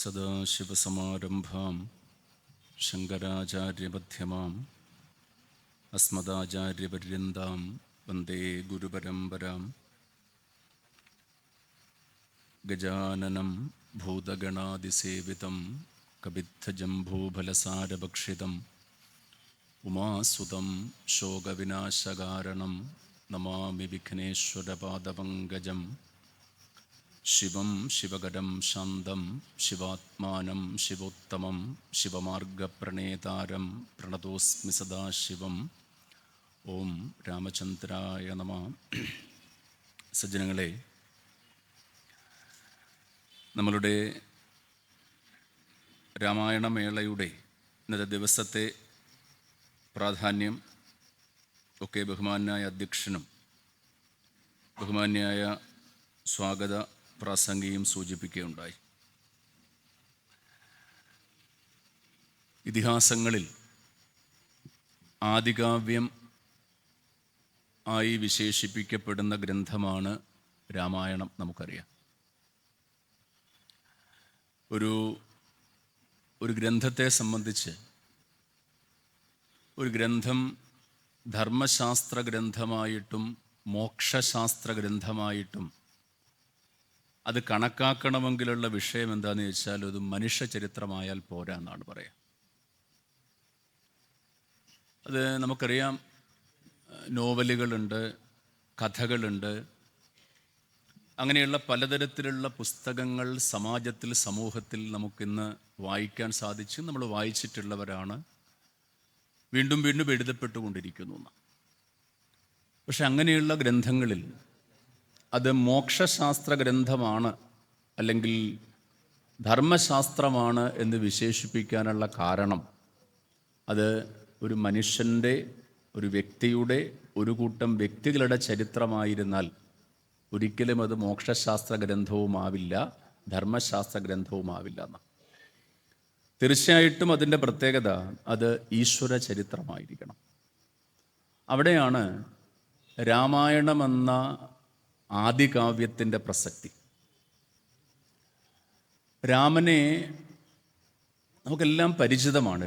സദാശിവസമാരംഭാം ശങ്കരാചാര്യമധ്യമാം അസ്മദാചാര്യപര്യന്താം വന്ദേ ഗുരുപരമ്പരാം. ഗജാനനം ഭൂതഗണാതിസേവിതം കപിത്തജംഭൂഫലസാരഭക്ഷിതം ഉമാസുതം ശോകവിനാശകാരണം നമാമി വിഘ്നേശ്വരപാദപങ്കജം. ശിവം ശിവകരം ശാന്തം ശിവാത്മാനം ശിവോത്തമം ശിവമാർഗപ്രണേതാരം പ്രണതോസ്മി സദാശിവം. ഓം രാമചന്ദ്രായ നമഃ. സജ്ജനങ്ങളെ, നമ്മളുടെ രാമായണമേളയുടെ ഇന്നത്തെ ദിവസത്തെ പ്രാധാന്യം ഒക്കെ ബഹുമാന്യായ അധ്യക്ഷനും ബഹുമാന്യായ സ്വാഗത പ്രാസംഗിയും സൂചിപ്പിക്കുകയുണ്ടായി. ഇതിഹാസങ്ങളിൽ ആദികാവ്യം ആയി വിശേഷിപ്പിക്കപ്പെടുന്ന ഗ്രന്ഥമാണ് രാമായണം. നമുക്കറിയാം, ഒരു ഗ്രന്ഥത്തെ സംബന്ധിച്ച് ഒരു ഗ്രന്ഥം ധർമ്മശാസ്ത്ര ഗ്രന്ഥമായിട്ടും മോക്ഷശാസ്ത്ര ഗ്രന്ഥമായിട്ടും അത് കണക്കാക്കണമെങ്കിലുള്ള വിഷയം എന്താണെന്ന് ചോദിച്ചാൽ അത് മനുഷ്യ ചരിത്രമായാൽ പോരാ എന്നാണ് പറയുക. അത് നമുക്കറിയാം, നോവലുകളുണ്ട്, കഥകളുണ്ട്, അങ്ങനെയുള്ള പലതരത്തിലുള്ള പുസ്തകങ്ങൾ സമാജത്തിൽ സമൂഹത്തിൽ നമുക്കിന്ന് വായിക്കാൻ സാധിച്ചു. നമ്മൾ വായിച്ചിട്ടുള്ളവരാണ്, വീണ്ടും വീണ്ടും എഴുതപ്പെട്ടുകൊണ്ടിരിക്കുന്നു. പക്ഷെ അങ്ങനെയുള്ള ഗ്രന്ഥങ്ങളിൽ അത് മോക്ഷശാസ്ത്ര ഗ്രന്ഥമാണ് അല്ലെങ്കിൽ ധർമ്മശാസ്ത്രമാണ് എന്ന് വിശേഷിപ്പിക്കാനുള്ള കാരണം അത് ഒരു മനുഷ്യൻ്റെ, ഒരു വ്യക്തിയുടെ, ഒരു കൂട്ടം വ്യക്തികളുടെ ചരിത്രമായിരുന്നാൽ ഒരിക്കലും അത് മോക്ഷശാസ്ത്ര ഗ്രന്ഥവുമാവില്ല, ധർമ്മശാസ്ത്ര ഗ്രന്ഥവുമാവില്ല എന്ന്. തീർച്ചയായിട്ടും അതിൻ്റെ പ്രത്യേകത അത് ഈശ്വര ചരിത്രമായിരിക്കണം. അവിടെയാണ് രാമായണമെന്ന ആദികാവ്യത്തിൻ്റെ പ്രസക്തി. രാമനെ നമുക്കെല്ലാം പരിചിതമാണ്.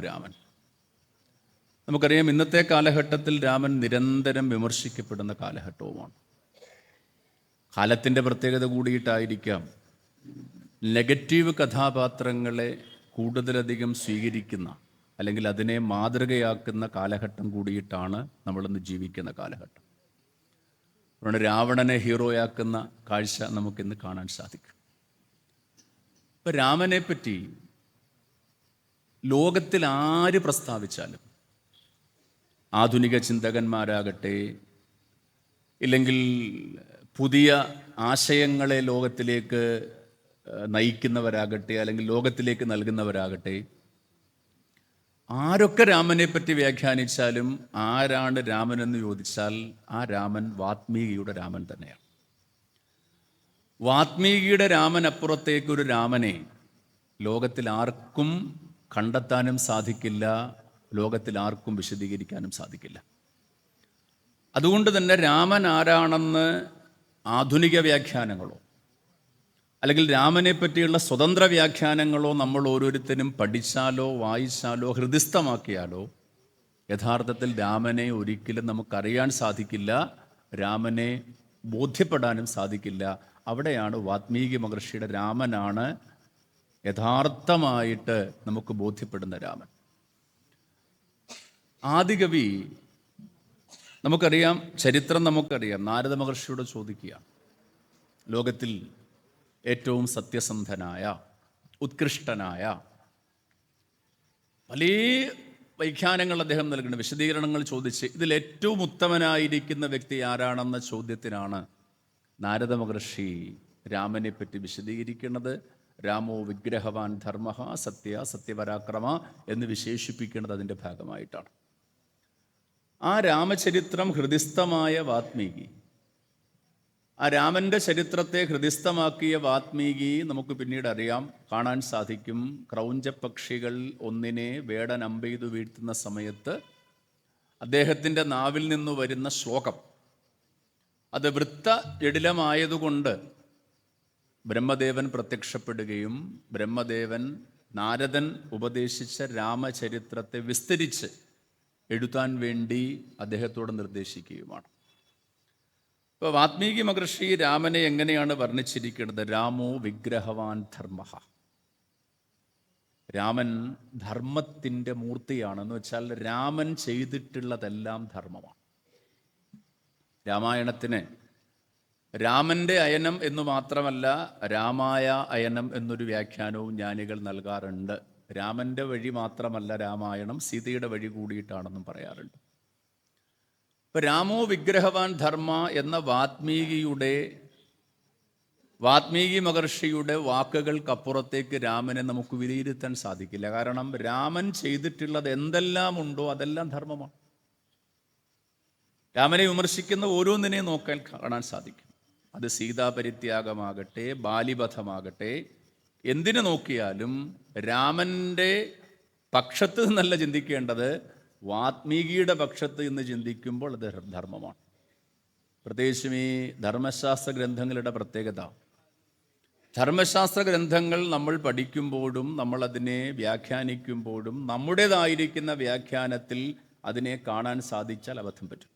നമുക്കറിയാം, ഇന്നത്തെ കാലഘട്ടത്തിൽ രാമൻ നിരന്തരം വിമർശിക്കപ്പെടുന്ന കാലഘട്ടവുമാണ്. കാലത്തിൻ്റെ പ്രത്യേകത കൂടിയിട്ടായിരിക്കാം നെഗറ്റീവ് കഥാപാത്രങ്ങളെ കൂടുതലധികം സ്വീകരിക്കുന്ന അല്ലെങ്കിൽ അതിനെ മാതൃകയാക്കുന്ന കാലഘട്ടം കൂടിയിട്ടാണ് നമ്മളിന്ന് ജീവിക്കുന്ന കാലഘട്ടം. അതുകൊണ്ട് രാവണനെ ഹീറോയാക്കുന്ന കാഴ്ച നമുക്കിന്ന് കാണാൻ സാധിക്കും. ഇപ്പം രാമനെ പറ്റി ലോകത്തിൽ ആര് പ്രസ്താവിച്ചാലും, ആധുനിക ചിന്തകന്മാരാകട്ടെ, ഇല്ലെങ്കിൽ പുതിയ ആശയങ്ങളെ ലോകത്തിലേക്ക് നയിക്കുന്നവരാകട്ടെ, അല്ലെങ്കിൽ ലോകത്തിലേക്ക് നൽകുന്നവരാകട്ടെ, ആരൊക്കെ രാമനെ പറ്റി വ്യാഖ്യാനിച്ചാലും ആരാണ് രാമനെന്ന് ചോദിച്ചാൽ ആ രാമൻ വാത്മീകിയുടെ രാമൻ തന്നെയാണ്. വാത്മീകിയുടെ രാമനപ്പുറത്തേക്കൊരു രാമനെ ലോകത്തിൽ ആർക്കും കണ്ടെത്താനും സാധിക്കില്ല, ലോകത്തിൽ ആർക്കും വിശദീകരിക്കാനും സാധിക്കില്ല. അതുകൊണ്ട് തന്നെ രാമൻ ആരാണെന്ന് ആധുനിക വ്യാഖ്യാനങ്ങളോ അല്ലെങ്കിൽ രാമനെ പറ്റിയുള്ള സ്വതന്ത്ര വ്യാഖ്യാനങ്ങളോ നമ്മൾ ഓരോരുത്തരും പഠിച്ചാലോ വായിച്ചാലോ ഹൃദിസ്ഥമാക്കിയാലോ യഥാർത്ഥത്തിൽ രാമനെ ഒരിക്കലും നമുക്കറിയാൻ സാധിക്കില്ല, രാമനെ ബോധ്യപ്പെടാനും സാധിക്കില്ല. അവിടെയാണ് വാത്മീകി മഹർഷിയുടെ രാമനാണ് യഥാർത്ഥമായിട്ട് നമുക്ക് ബോധ്യപ്പെടുന്ന രാമൻ. ആദികവി നമുക്കറിയാം, ചരിത്രം നമുക്കറിയാം. നാരദ മഹർഷിയോട് ചോദിക്കുക, ലോകത്തിൽ ഏറ്റവും സത്യസന്ധനായ, ഉത്കൃഷ്ടനായ, പല വ്യാഖ്യാനങ്ങൾ അദ്ദേഹം നൽകുന്ന വിശദീകരണങ്ങൾ ചോദിച്ച് ഇതിൽ ഏറ്റവും ഉത്തമനായിരിക്കുന്ന വ്യക്തി ആരാണെന്ന ചോദ്യത്തിനാണ് നാരദ മഹർഷി രാമനെ പറ്റി വിശദീകരിക്കുന്നത്. രാമോ വിഗ്രഹവാൻ ധർമ്മ സത്യപരാക്രമ എന്ന് വിശേഷിപ്പിക്കുന്നത് അതിൻ്റെ ഭാഗമായിട്ടാണ്. ആ രാമചരിത്രം ഹൃദിസ്ഥമായ വാത്മീകി, ആ രാമൻ്റെ ചരിത്രത്തെ ഹൃദിസ്ഥമാക്കിയ വാത്മീകി നമുക്ക് പിന്നീട് അറിയാം, കാണാൻ സാധിക്കും. ക്രൗഞ്ചപക്ഷികൾ ഒന്നിനെ വേടൻ അമ്പെയ്തു വീഴ്ത്തുന്ന സമയത്ത് അദ്ദേഹത്തിൻ്റെ നാവിൽ നിന്ന് വരുന്ന ശ്ലോകം അത് വൃത്ത ജടിലമായതുകൊണ്ട് ബ്രഹ്മദേവൻ പ്രത്യക്ഷപ്പെടുകയും ബ്രഹ്മദേവൻ നാരദൻ ഉപദേശിച്ച രാമചരിത്രത്തെ വിസ്തരിച്ച് എഴുതാൻ വേണ്ടി അദ്ദേഹത്തോട് നിർദ്ദേശിക്കുകയുമാണ്. ഇപ്പോൾ വാത്മീകി മഹർഷി രാമനെ എങ്ങനെയാണ് വർണ്ണിച്ചിരിക്കുന്നത്? രാമോ വിഗ്രഹവാൻ ധർമ്മ. രാമൻ ധർമ്മത്തിൻ്റെ മൂർത്തിയാണെന്ന് വെച്ചാൽ രാമൻ ചെയ്തിട്ടുള്ളതെല്ലാം ധർമ്മമാണ്. രാമായണത്തിന് രാമൻ്റെ അയനം എന്നു മാത്രമല്ല, രാമായ അയനം എന്നൊരു വ്യാഖ്യാനവും ജ്ഞാനികൾ നൽകാറുണ്ട്. രാമൻ്റെ വഴി മാത്രമല്ല രാമായണം, സീതയുടെ വഴി കൂടിയിട്ടാണെന്നും പറയാറുണ്ട്. ഇപ്പം രാമോ വിഗ്രഹവാൻ ധർമ്മ എന്ന വാത്മീകി മഹർഷിയുടെ വാക്കുകൾക്കപ്പുറത്തേക്ക് രാമനെ നമുക്ക് വിലയിരുത്താൻ സാധിക്കില്ല. കാരണം രാമൻ ചെയ്തിട്ടുള്ളത് എന്തെല്ലാം ഉണ്ടോ അതെല്ലാം ധർമ്മമാണ്. രാമനെ വിമർശിക്കുന്ന ഓരോന്നിനെ നോക്കാൻ കാണാൻ സാധിക്കും. അത് സീതാപരിത്യാഗമാകട്ടെ, ബാലിവധമാകട്ടെ, എന്തിനു നോക്കിയാലും രാമൻ്റെ പക്ഷത്ത് നിന്നല്ല ചിന്തിക്കേണ്ടത്, വാത്മീകിയുടെ പക്ഷത്ത് നിന്ന് ചിന്തിക്കുമ്പോൾ അത് ധർമ്മമാണ്. പ്രത്യേകിച്ചും ഈ ധർമ്മശാസ്ത്ര ഗ്രന്ഥങ്ങളുടെ പ്രത്യേകത, ധർമ്മശാസ്ത്ര ഗ്രന്ഥങ്ങൾ നമ്മൾ പഠിക്കുമ്പോഴും നമ്മളതിനെ വ്യാഖ്യാനിക്കുമ്പോഴും നമ്മുടേതായിരിക്കുന്ന വ്യാഖ്യാനത്തിൽ അതിനെ കാണാൻ സാധിച്ചാൽ അബദ്ധം പറ്റും.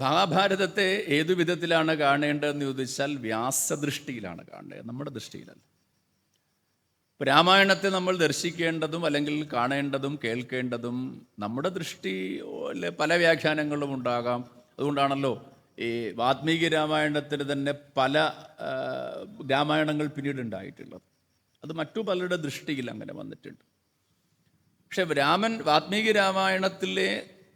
മഹാഭാരതത്തെ ഏതു വിധത്തിലാണ് കാണേണ്ടതെന്ന് ചോദിച്ചാൽ വ്യാസദൃഷ്ടിയിലാണ് കാണേണ്ടത്, നമ്മുടെ ദൃഷ്ടിയിലല്ല. രാമായണത്തെ നമ്മൾ ദർശിക്കേണ്ടതും അല്ലെങ്കിൽ കാണേണ്ടതും കേൾക്കേണ്ടതും നമ്മുടെ ദൃഷ്ടി പല വ്യാഖ്യാനങ്ങളും ഉണ്ടാകാം. അതുകൊണ്ടാണല്ലോ ഈ വാത്മീകി രാമായണത്തിന് തന്നെ പല രാമായണങ്ങൾ പിന്നീട് ഉണ്ടായിട്ടുള്ളത്. അത് മറ്റു പലരുടെ ദൃഷ്ടിയിൽ അങ്ങനെ വന്നിട്ടുണ്ട്. പക്ഷെ വാത്മീകി രാമായണത്തിലെ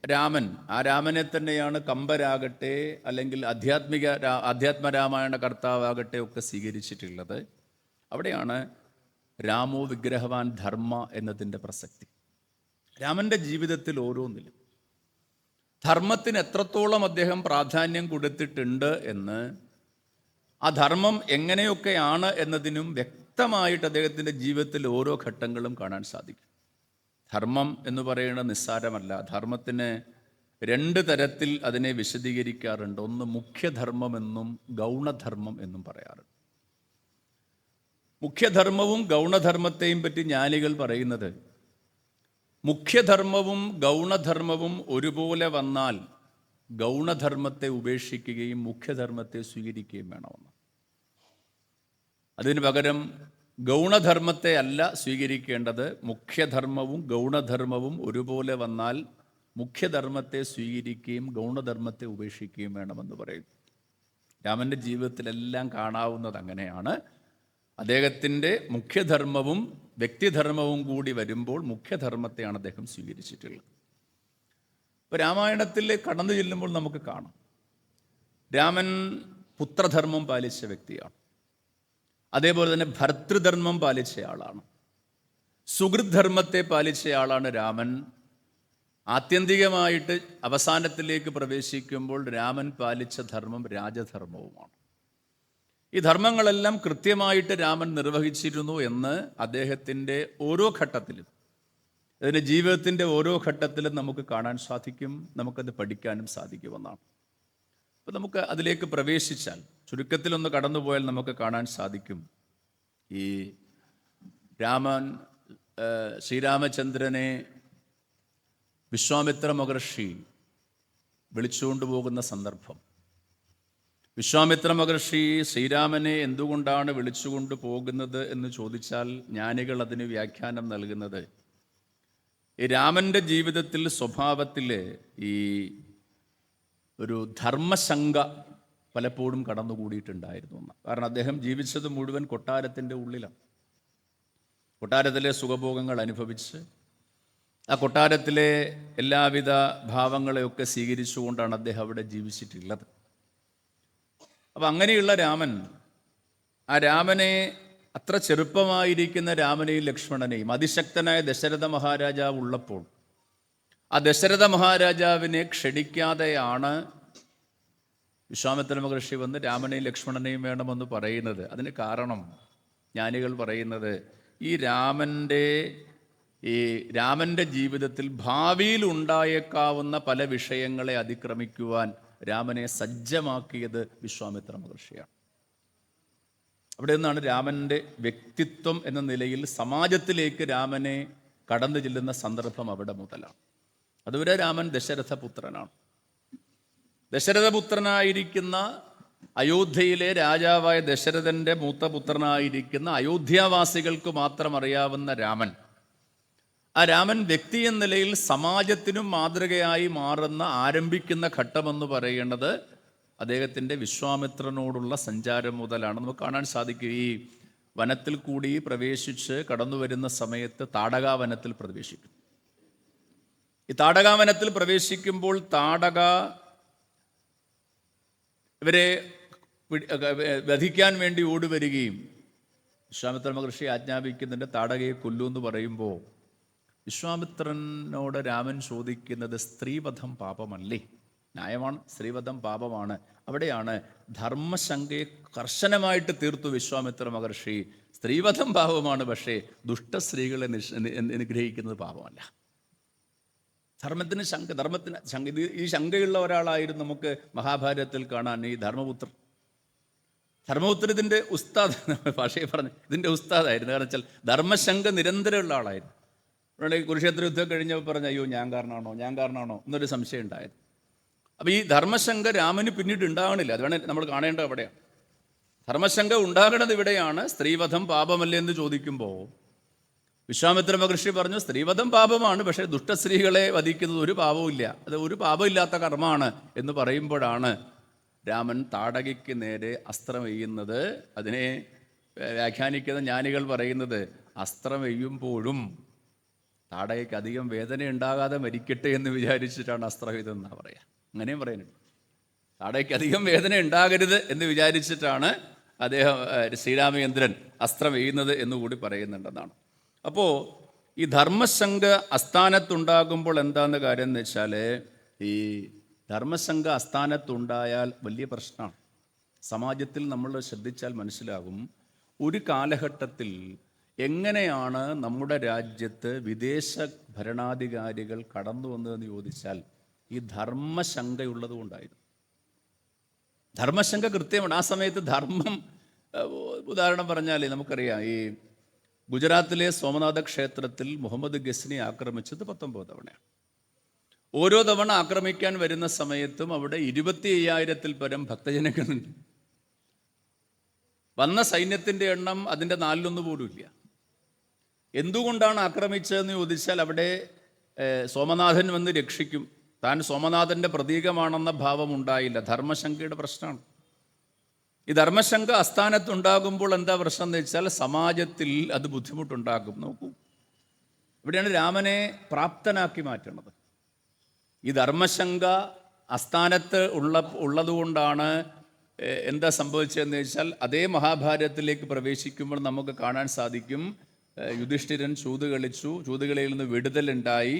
രാമൻ, ആ രാമനെ തന്നെയാണ് കമ്പരാകട്ടെ അല്ലെങ്കിൽ അധ്യാത്മരാമായണ കർത്താവാകട്ടെ ഒക്കെ സ്വീകരിച്ചിട്ടുള്ളത്. അവിടെയാണ് രാമോ വിഗ്രഹവാൻ ധർമ്മ എന്നതിൻ്റെ പ്രസക്തി. രാമൻ്റെ ജീവിതത്തിൽ ഓരോന്നിലും ധർമ്മത്തിന് എത്രത്തോളം അദ്ദേഹം പ്രാധാന്യം കൊടുത്തിട്ടുണ്ട് എന്ന്, ആ ധർമ്മം എങ്ങനെയൊക്കെയാണ് എന്നതിനും വ്യക്തമായിട്ട് അദ്ദേഹത്തിൻ്റെ ജീവിതത്തിൽ ഓരോ ഘട്ടങ്ങളും കാണാൻ സാധിക്കും. ധർമ്മം എന്ന് പറയുന്നത് നിസ്സാരമല്ല. ധർമ്മത്തിന് രണ്ട് തരത്തിൽ അതിനെ വിശദീകരിക്കാറുണ്ട്. ഒന്ന് മുഖ്യധർമ്മമെന്നും ഗൗണധർമ്മം എന്നും പറയാറുണ്ട്. മുഖ്യധർമ്മവും ഗൗണധർമ്മത്തെയും പറ്റി ജ്ഞാനികൾ പറയുന്നത്, മുഖ്യധർമ്മവും ഗൗണധർമ്മവും ഒരുപോലെ വന്നാൽ ഗൗണധർമ്മത്തെ ഉപേക്ഷിക്കുകയും മുഖ്യധർമ്മത്തെ സ്വീകരിക്കുകയും വേണമെന്ന്. അതിനു പകരം ഗൗണധർമ്മത്തെ അല്ല സ്വീകരിക്കേണ്ടത്, മുഖ്യധർമ്മവും ഗൗണധർമ്മവും ഒരുപോലെ വന്നാൽ മുഖ്യധർമ്മത്തെ സ്വീകരിക്കുകയും ഗൗണധർമ്മത്തെ ഉപേക്ഷിക്കുകയും വേണമെന്ന് പറയും. രാമൻ്റെ ജീവിതത്തിലെല്ലാം കാണാവുന്നത് അങ്ങനെയാണ്. അദ്ദേഹത്തിൻ്റെ മുഖ്യധർമ്മവും വ്യക്തിധർമ്മവും കൂടി വരുമ്പോൾ മുഖ്യധർമ്മത്തെയാണ് അദ്ദേഹം സ്വീകരിച്ചിട്ടുള്ളത്. ഇപ്പോൾ രാമായണത്തിൽ കടന്നു ചെല്ലുമ്പോൾ നമുക്ക് കാണാം, രാമൻ പുത്രധർമ്മം പാലിച്ച വ്യക്തിയാണ്. അതേപോലെ തന്നെ ഭർതൃധർമ്മം പാലിച്ചയാളാണ്. സുഹൃദ്ധർമ്മത്തെ പാലിച്ചയാളാണ് രാമൻ. ആത്യന്തികമായിട്ട് അവസാനത്തിലേക്ക് പ്രവേശിക്കുമ്പോൾ രാമൻ പാലിച്ച ധർമ്മം രാജധർമ്മവുമാണ്. ഈ ധർമ്മങ്ങളെല്ലാം കൃത്യമായിട്ട് രാമൻ നിർവഹിച്ചിരുന്നു എന്ന് അദ്ദേഹത്തിൻ്റെ ഓരോ ഘട്ടത്തിലും, അതിൻ്റെ ജീവിതത്തിൻ്റെ ഓരോ ഘട്ടത്തിലും നമുക്ക് കാണാൻ സാധിക്കും. നമുക്കത് പഠിക്കാനും സാധിക്കുമെന്നാണ്. അപ്പോൾ നമുക്ക് അതിലേക്ക് പ്രവേശിച്ചാൽ, ചുരുക്കത്തിലൊന്ന് കടന്നുപോയാൽ നമുക്ക് കാണാൻ സാധിക്കും, ഈ ശ്രീരാമചന്ദ്രനെ വിശ്വാമിത്ര മഹർഷി വിളിച്ചുകൊണ്ടുപോകുന്ന സന്ദർഭം. വിശ്വാമിത്ര മഹർഷി ശ്രീരാമനെ എന്തുകൊണ്ടാണ് വിളിച്ചുകൊണ്ട് പോകുന്നത് എന്ന് ചോദിച്ചാൽ ജ്ഞാനികൾ അതിന് വ്യാഖ്യാനം നൽകുന്നത്, ഈ രാമൻ്റെ ജീവിതത്തിൽ സ്വഭാവത്തിൽ ഈ ഒരു ധർമ്മശങ്ക പലപ്പോഴും കടന്നുകൂടിയിട്ടുണ്ടായിരുന്നു എന്ന്. കാരണം അദ്ദേഹം ജീവിച്ചത് മുഴുവൻ കൊട്ടാരത്തിൻ്റെ ഉള്ളിലാണ്. കൊട്ടാരത്തിലെ സുഖഭോഗങ്ങൾ അനുഭവിച്ച് ആ കൊട്ടാരത്തിലെ എല്ലാവിധ ഭാവങ്ങളെയൊക്കെ സ്വീകരിച്ചുകൊണ്ടാണ് അദ്ദേഹം അവിടെ ജീവിച്ചിട്ടുള്ളത്. അപ്പം അങ്ങനെയുള്ള രാമൻ, ആ രാമനെ, അത്ര ചെറുപ്പമായിരിക്കുന്ന രാമനെയും ലക്ഷ്മണനെയും, അതിശക്തനായ ദശരഥ മഹാരാജാവ് ഉള്ളപ്പോൾ ആ ദശരഥ മഹാരാജാവിനെ ക്ഷണിക്കാതെയാണ് വിശ്വാമിത്ര മഹർഷി വന്ന് രാമനെയും ലക്ഷ്മണനെയും വേണമെന്ന് പറയുന്നത്. അതിന് കാരണം ജ്ഞാനികൾ പറയുന്നത്, ഈ രാമൻ്റെ ജീവിതത്തിൽ ഭാവിയിൽ ഉണ്ടായേക്കാവുന്ന പല വിഷയങ്ങളെ അതിക്രമിക്കുവാൻ രാമനെ സജ്ജമാക്കിയത് വിശ്വാമിത്ര മഹർഷിയാണ്. അവിടെ നിന്നാണ് രാമൻ്റെ വ്യക്തിത്വം എന്ന നിലയിൽ സമാജത്തിലേക്ക് രാമനെ കടന്നു ചെല്ലുന്ന സന്ദർഭം അവിടെ മുതലാണ്. അതുവരെ രാമൻ ദശരഥപുത്രനാണ്. ദശരഥപുത്രനായിരിക്കുന്ന അയോധ്യയിലെ രാജാവായ ദശരഥൻ്റെ മൂത്ത പുത്രനായിരിക്കുന്ന അയോധ്യാവാസികൾക്ക് മാത്രം അറിയാവുന്ന രാമൻ, ആ രാമൻ വ്യക്തി എന്ന നിലയിൽ സമാജത്തിനും മാതൃകയായി മാറുന്ന ആരംഭിക്കുന്ന ഘട്ടമെന്ന് പറയുന്നത് അദ്ദേഹത്തിൻ്റെ വിശ്വാമിത്രനോടുള്ള സഞ്ചാരം മുതലാണ്. നമുക്ക് കാണാൻ സാധിക്കും. ഈ വനത്തിൽ കൂടി പ്രവേശിച്ച് കടന്നു വരുന്ന സമയത്ത് താടകാവനത്തിൽ പ്രവേശിക്കും. ഈ താടകാവനത്തിൽ പ്രവേശിക്കുമ്പോൾ താടക ഇവരെ വധിക്കാൻ വേണ്ടി ഓടിവരികയും വിശ്വാമിത്ര മഹർഷി ആജ്ഞാപിക്കുന്നുണ്ട് താടകയെ കൊല്ലൂ എന്ന് പറയുമ്പോൾ വിശ്വാമിത്രനോട് രാമൻ ചോദിക്കുന്നത് സ്ത്രീവധം പാപമല്ലേ? ന്യായമാണ്, സ്ത്രീവധം പാപമാണ്. അവിടെയാണ് ധർമ്മശങ്കയെ കർശനമായിട്ട് തീർത്തു വിശ്വാമിത്ര മഹർഷി. സ്ത്രീവധം പാപമാണ്, പക്ഷേ ദുഷ്ടസ്ത്രീകളെ നിഗ്രഹിക്കുന്നത് പാപമല്ല. ധർമ്മത്തിന് ശങ്ക ഈ ശങ്കയുള്ള ഒരാളായിരുന്നു നമുക്ക് മഹാഭാരതത്തിൽ കാണാൻ ഈ ധർമ്മപുത്രൻ. ധർമ്മപുത്രൻ ഇതിൻ്റെ ഉസ്താദ്, ഭാഷയെ പറഞ്ഞ് ഇതിൻ്റെ ഉസ്താദായിരുന്നു. കാരണം വെച്ചാൽ ധർമ്മശങ്ക നിരന്തരമുള്ള ആളായിരുന്നു. അതുകൊണ്ട് കുരുക്ഷേത്ര യുദ്ധം കഴിഞ്ഞപ്പോൾ പറഞ്ഞ അയ്യോ ഞാൻ കാരണമാണോ എന്നൊരു സംശയം ഉണ്ടായത്. അപ്പോൾ ഈ ധർമ്മശങ്ക രാമന് പിന്നീട് ഉണ്ടാകണില്ല. അത് വേണേൽ നമ്മൾ കാണേണ്ടത് അവിടെയാണ്. ധർമ്മശങ്ക ഉണ്ടാകണത് ഇവിടെയാണ്. സ്ത്രീവധം പാപമല്ലേ എന്ന് ചോദിക്കുമ്പോൾ വിശ്വാമിത്ര മഹർഷി പറഞ്ഞു സ്ത്രീവധം പാപമാണ്, പക്ഷേ ദുഷ്ടസ്ത്രീകളെ വധിക്കുന്നത് ഒരു പാപവുമില്ല, അത് ഒരു പാപമില്ലാത്ത കർമ്മമാണ് എന്ന് പറയുമ്പോഴാണ് രാമൻ താടകയ്ക്ക് നേരെ അസ്ത്രം എയ്യുന്നത്. അതിനെ വ്യാഖ്യാനിക്കുന്ന ജ്ഞാനികൾ പറയുന്നത് അസ്ത്രം എയ്യുമ്പോഴും താടകയ്ക്ക് അധികം വേദന ഉണ്ടാകാതെ മരിക്കട്ടെ എന്ന് വിചാരിച്ചിട്ടാണ് അസ്ത്രം ഇതെന്നാണ് പറയുക. അങ്ങനെയും പറയുന്നുണ്ട്. താടകയ്ക്ക് അധികം വേദന ഉണ്ടാകരുത് എന്ന് വിചാരിച്ചിട്ടാണ് അദ്ദേഹം ശ്രീരാമചന്ദ്രൻ അസ്ത്രം എയ്യുന്നത് എന്നുകൂടി പറയുന്നുണ്ടെന്നാണ്. അപ്പോൾ ഈ ധർമ്മശങ്ക അസ്ഥാനത്തുണ്ടാകുമ്പോൾ എന്താണെന്ന കാര്യം എന്ന് വെച്ചാൽ ഈ ധർമ്മശങ്ക അസ്ഥാനത്തുണ്ടായാൽ വലിയ പ്രശ്നമാണ്. സമാജത്തിൽ നമ്മൾ ശ്രദ്ധിച്ചാൽ മനസ്സിലാകും ഒരു കാലഘട്ടത്തിൽ എങ്ങനെയാണ് നമ്മുടെ രാജ്യത്ത് വിദേശ ഭരണാധികാരികൾ കടന്നു വന്നതെന്ന് ചോദിച്ചാൽ ഈ ധർമ്മശങ്കയുള്ളത് കൊണ്ടായിരുന്നു. ധർമ്മശങ്ക കൃത്യമാണ്. ആ സമയത്ത് ധർമ്മം, ഉദാഹരണം പറഞ്ഞാൽ നമുക്കറിയാം, ഈ ഗുജറാത്തിലെ സോമനാഥ ക്ഷേത്രത്തിൽ മുഹമ്മദ് ഗസ്നി ആക്രമിച്ചത് 19 തവണയാണ്. ഓരോ തവണ ആക്രമിക്കാൻ വരുന്ന സമയത്തും അവിടെ 25,000-ൽ പരം ഭക്തജനങ്ങളുണ്ട്. വന്ന സൈന്യത്തിൻ്റെ എണ്ണം അതിൻ്റെ 4-1 പോലും ഇല്ല. എന്തുകൊണ്ടാണ് ആക്രമിച്ചതെന്ന് ചോദിച്ചാൽ അവിടെ സോമനാഥൻ വന്ന് രക്ഷിക്കും, താൻ സോമനാഥൻ്റെ പ്രതീകമാണെന്ന ഭാവം ഉണ്ടായില്ല. ധർമ്മശങ്കയുടെ പ്രശ്നമാണ്. ഈ ധർമ്മശങ്ക അസ്ഥാനത്തുണ്ടാകുമ്പോൾ എന്താ പ്രശ്നം എന്ന് വെച്ചാൽ സമാജത്തിൽ അത് ബുദ്ധിമുട്ടുണ്ടാക്കും. നോക്കൂ, ഇവിടെയാണ് രാമനെ പ്രാപ്തനാക്കി മാറ്റുന്നത്. ഈ ധർമ്മശങ്ക അസ്ഥാനത്ത് ഉള്ളതുകൊണ്ടാണ് എന്താ സംഭവിച്ചതെന്ന് വെച്ചാൽ അതേ മഹാഭാരതത്തിലേക്ക് പ്രവേശിക്കുമ്പോൾ നമുക്ക് കാണാൻ സാധിക്കും യുധിഷ്ഠിരൻ ചൂതുകളിയിൽ നിന്ന് വിടുതലുണ്ടായി,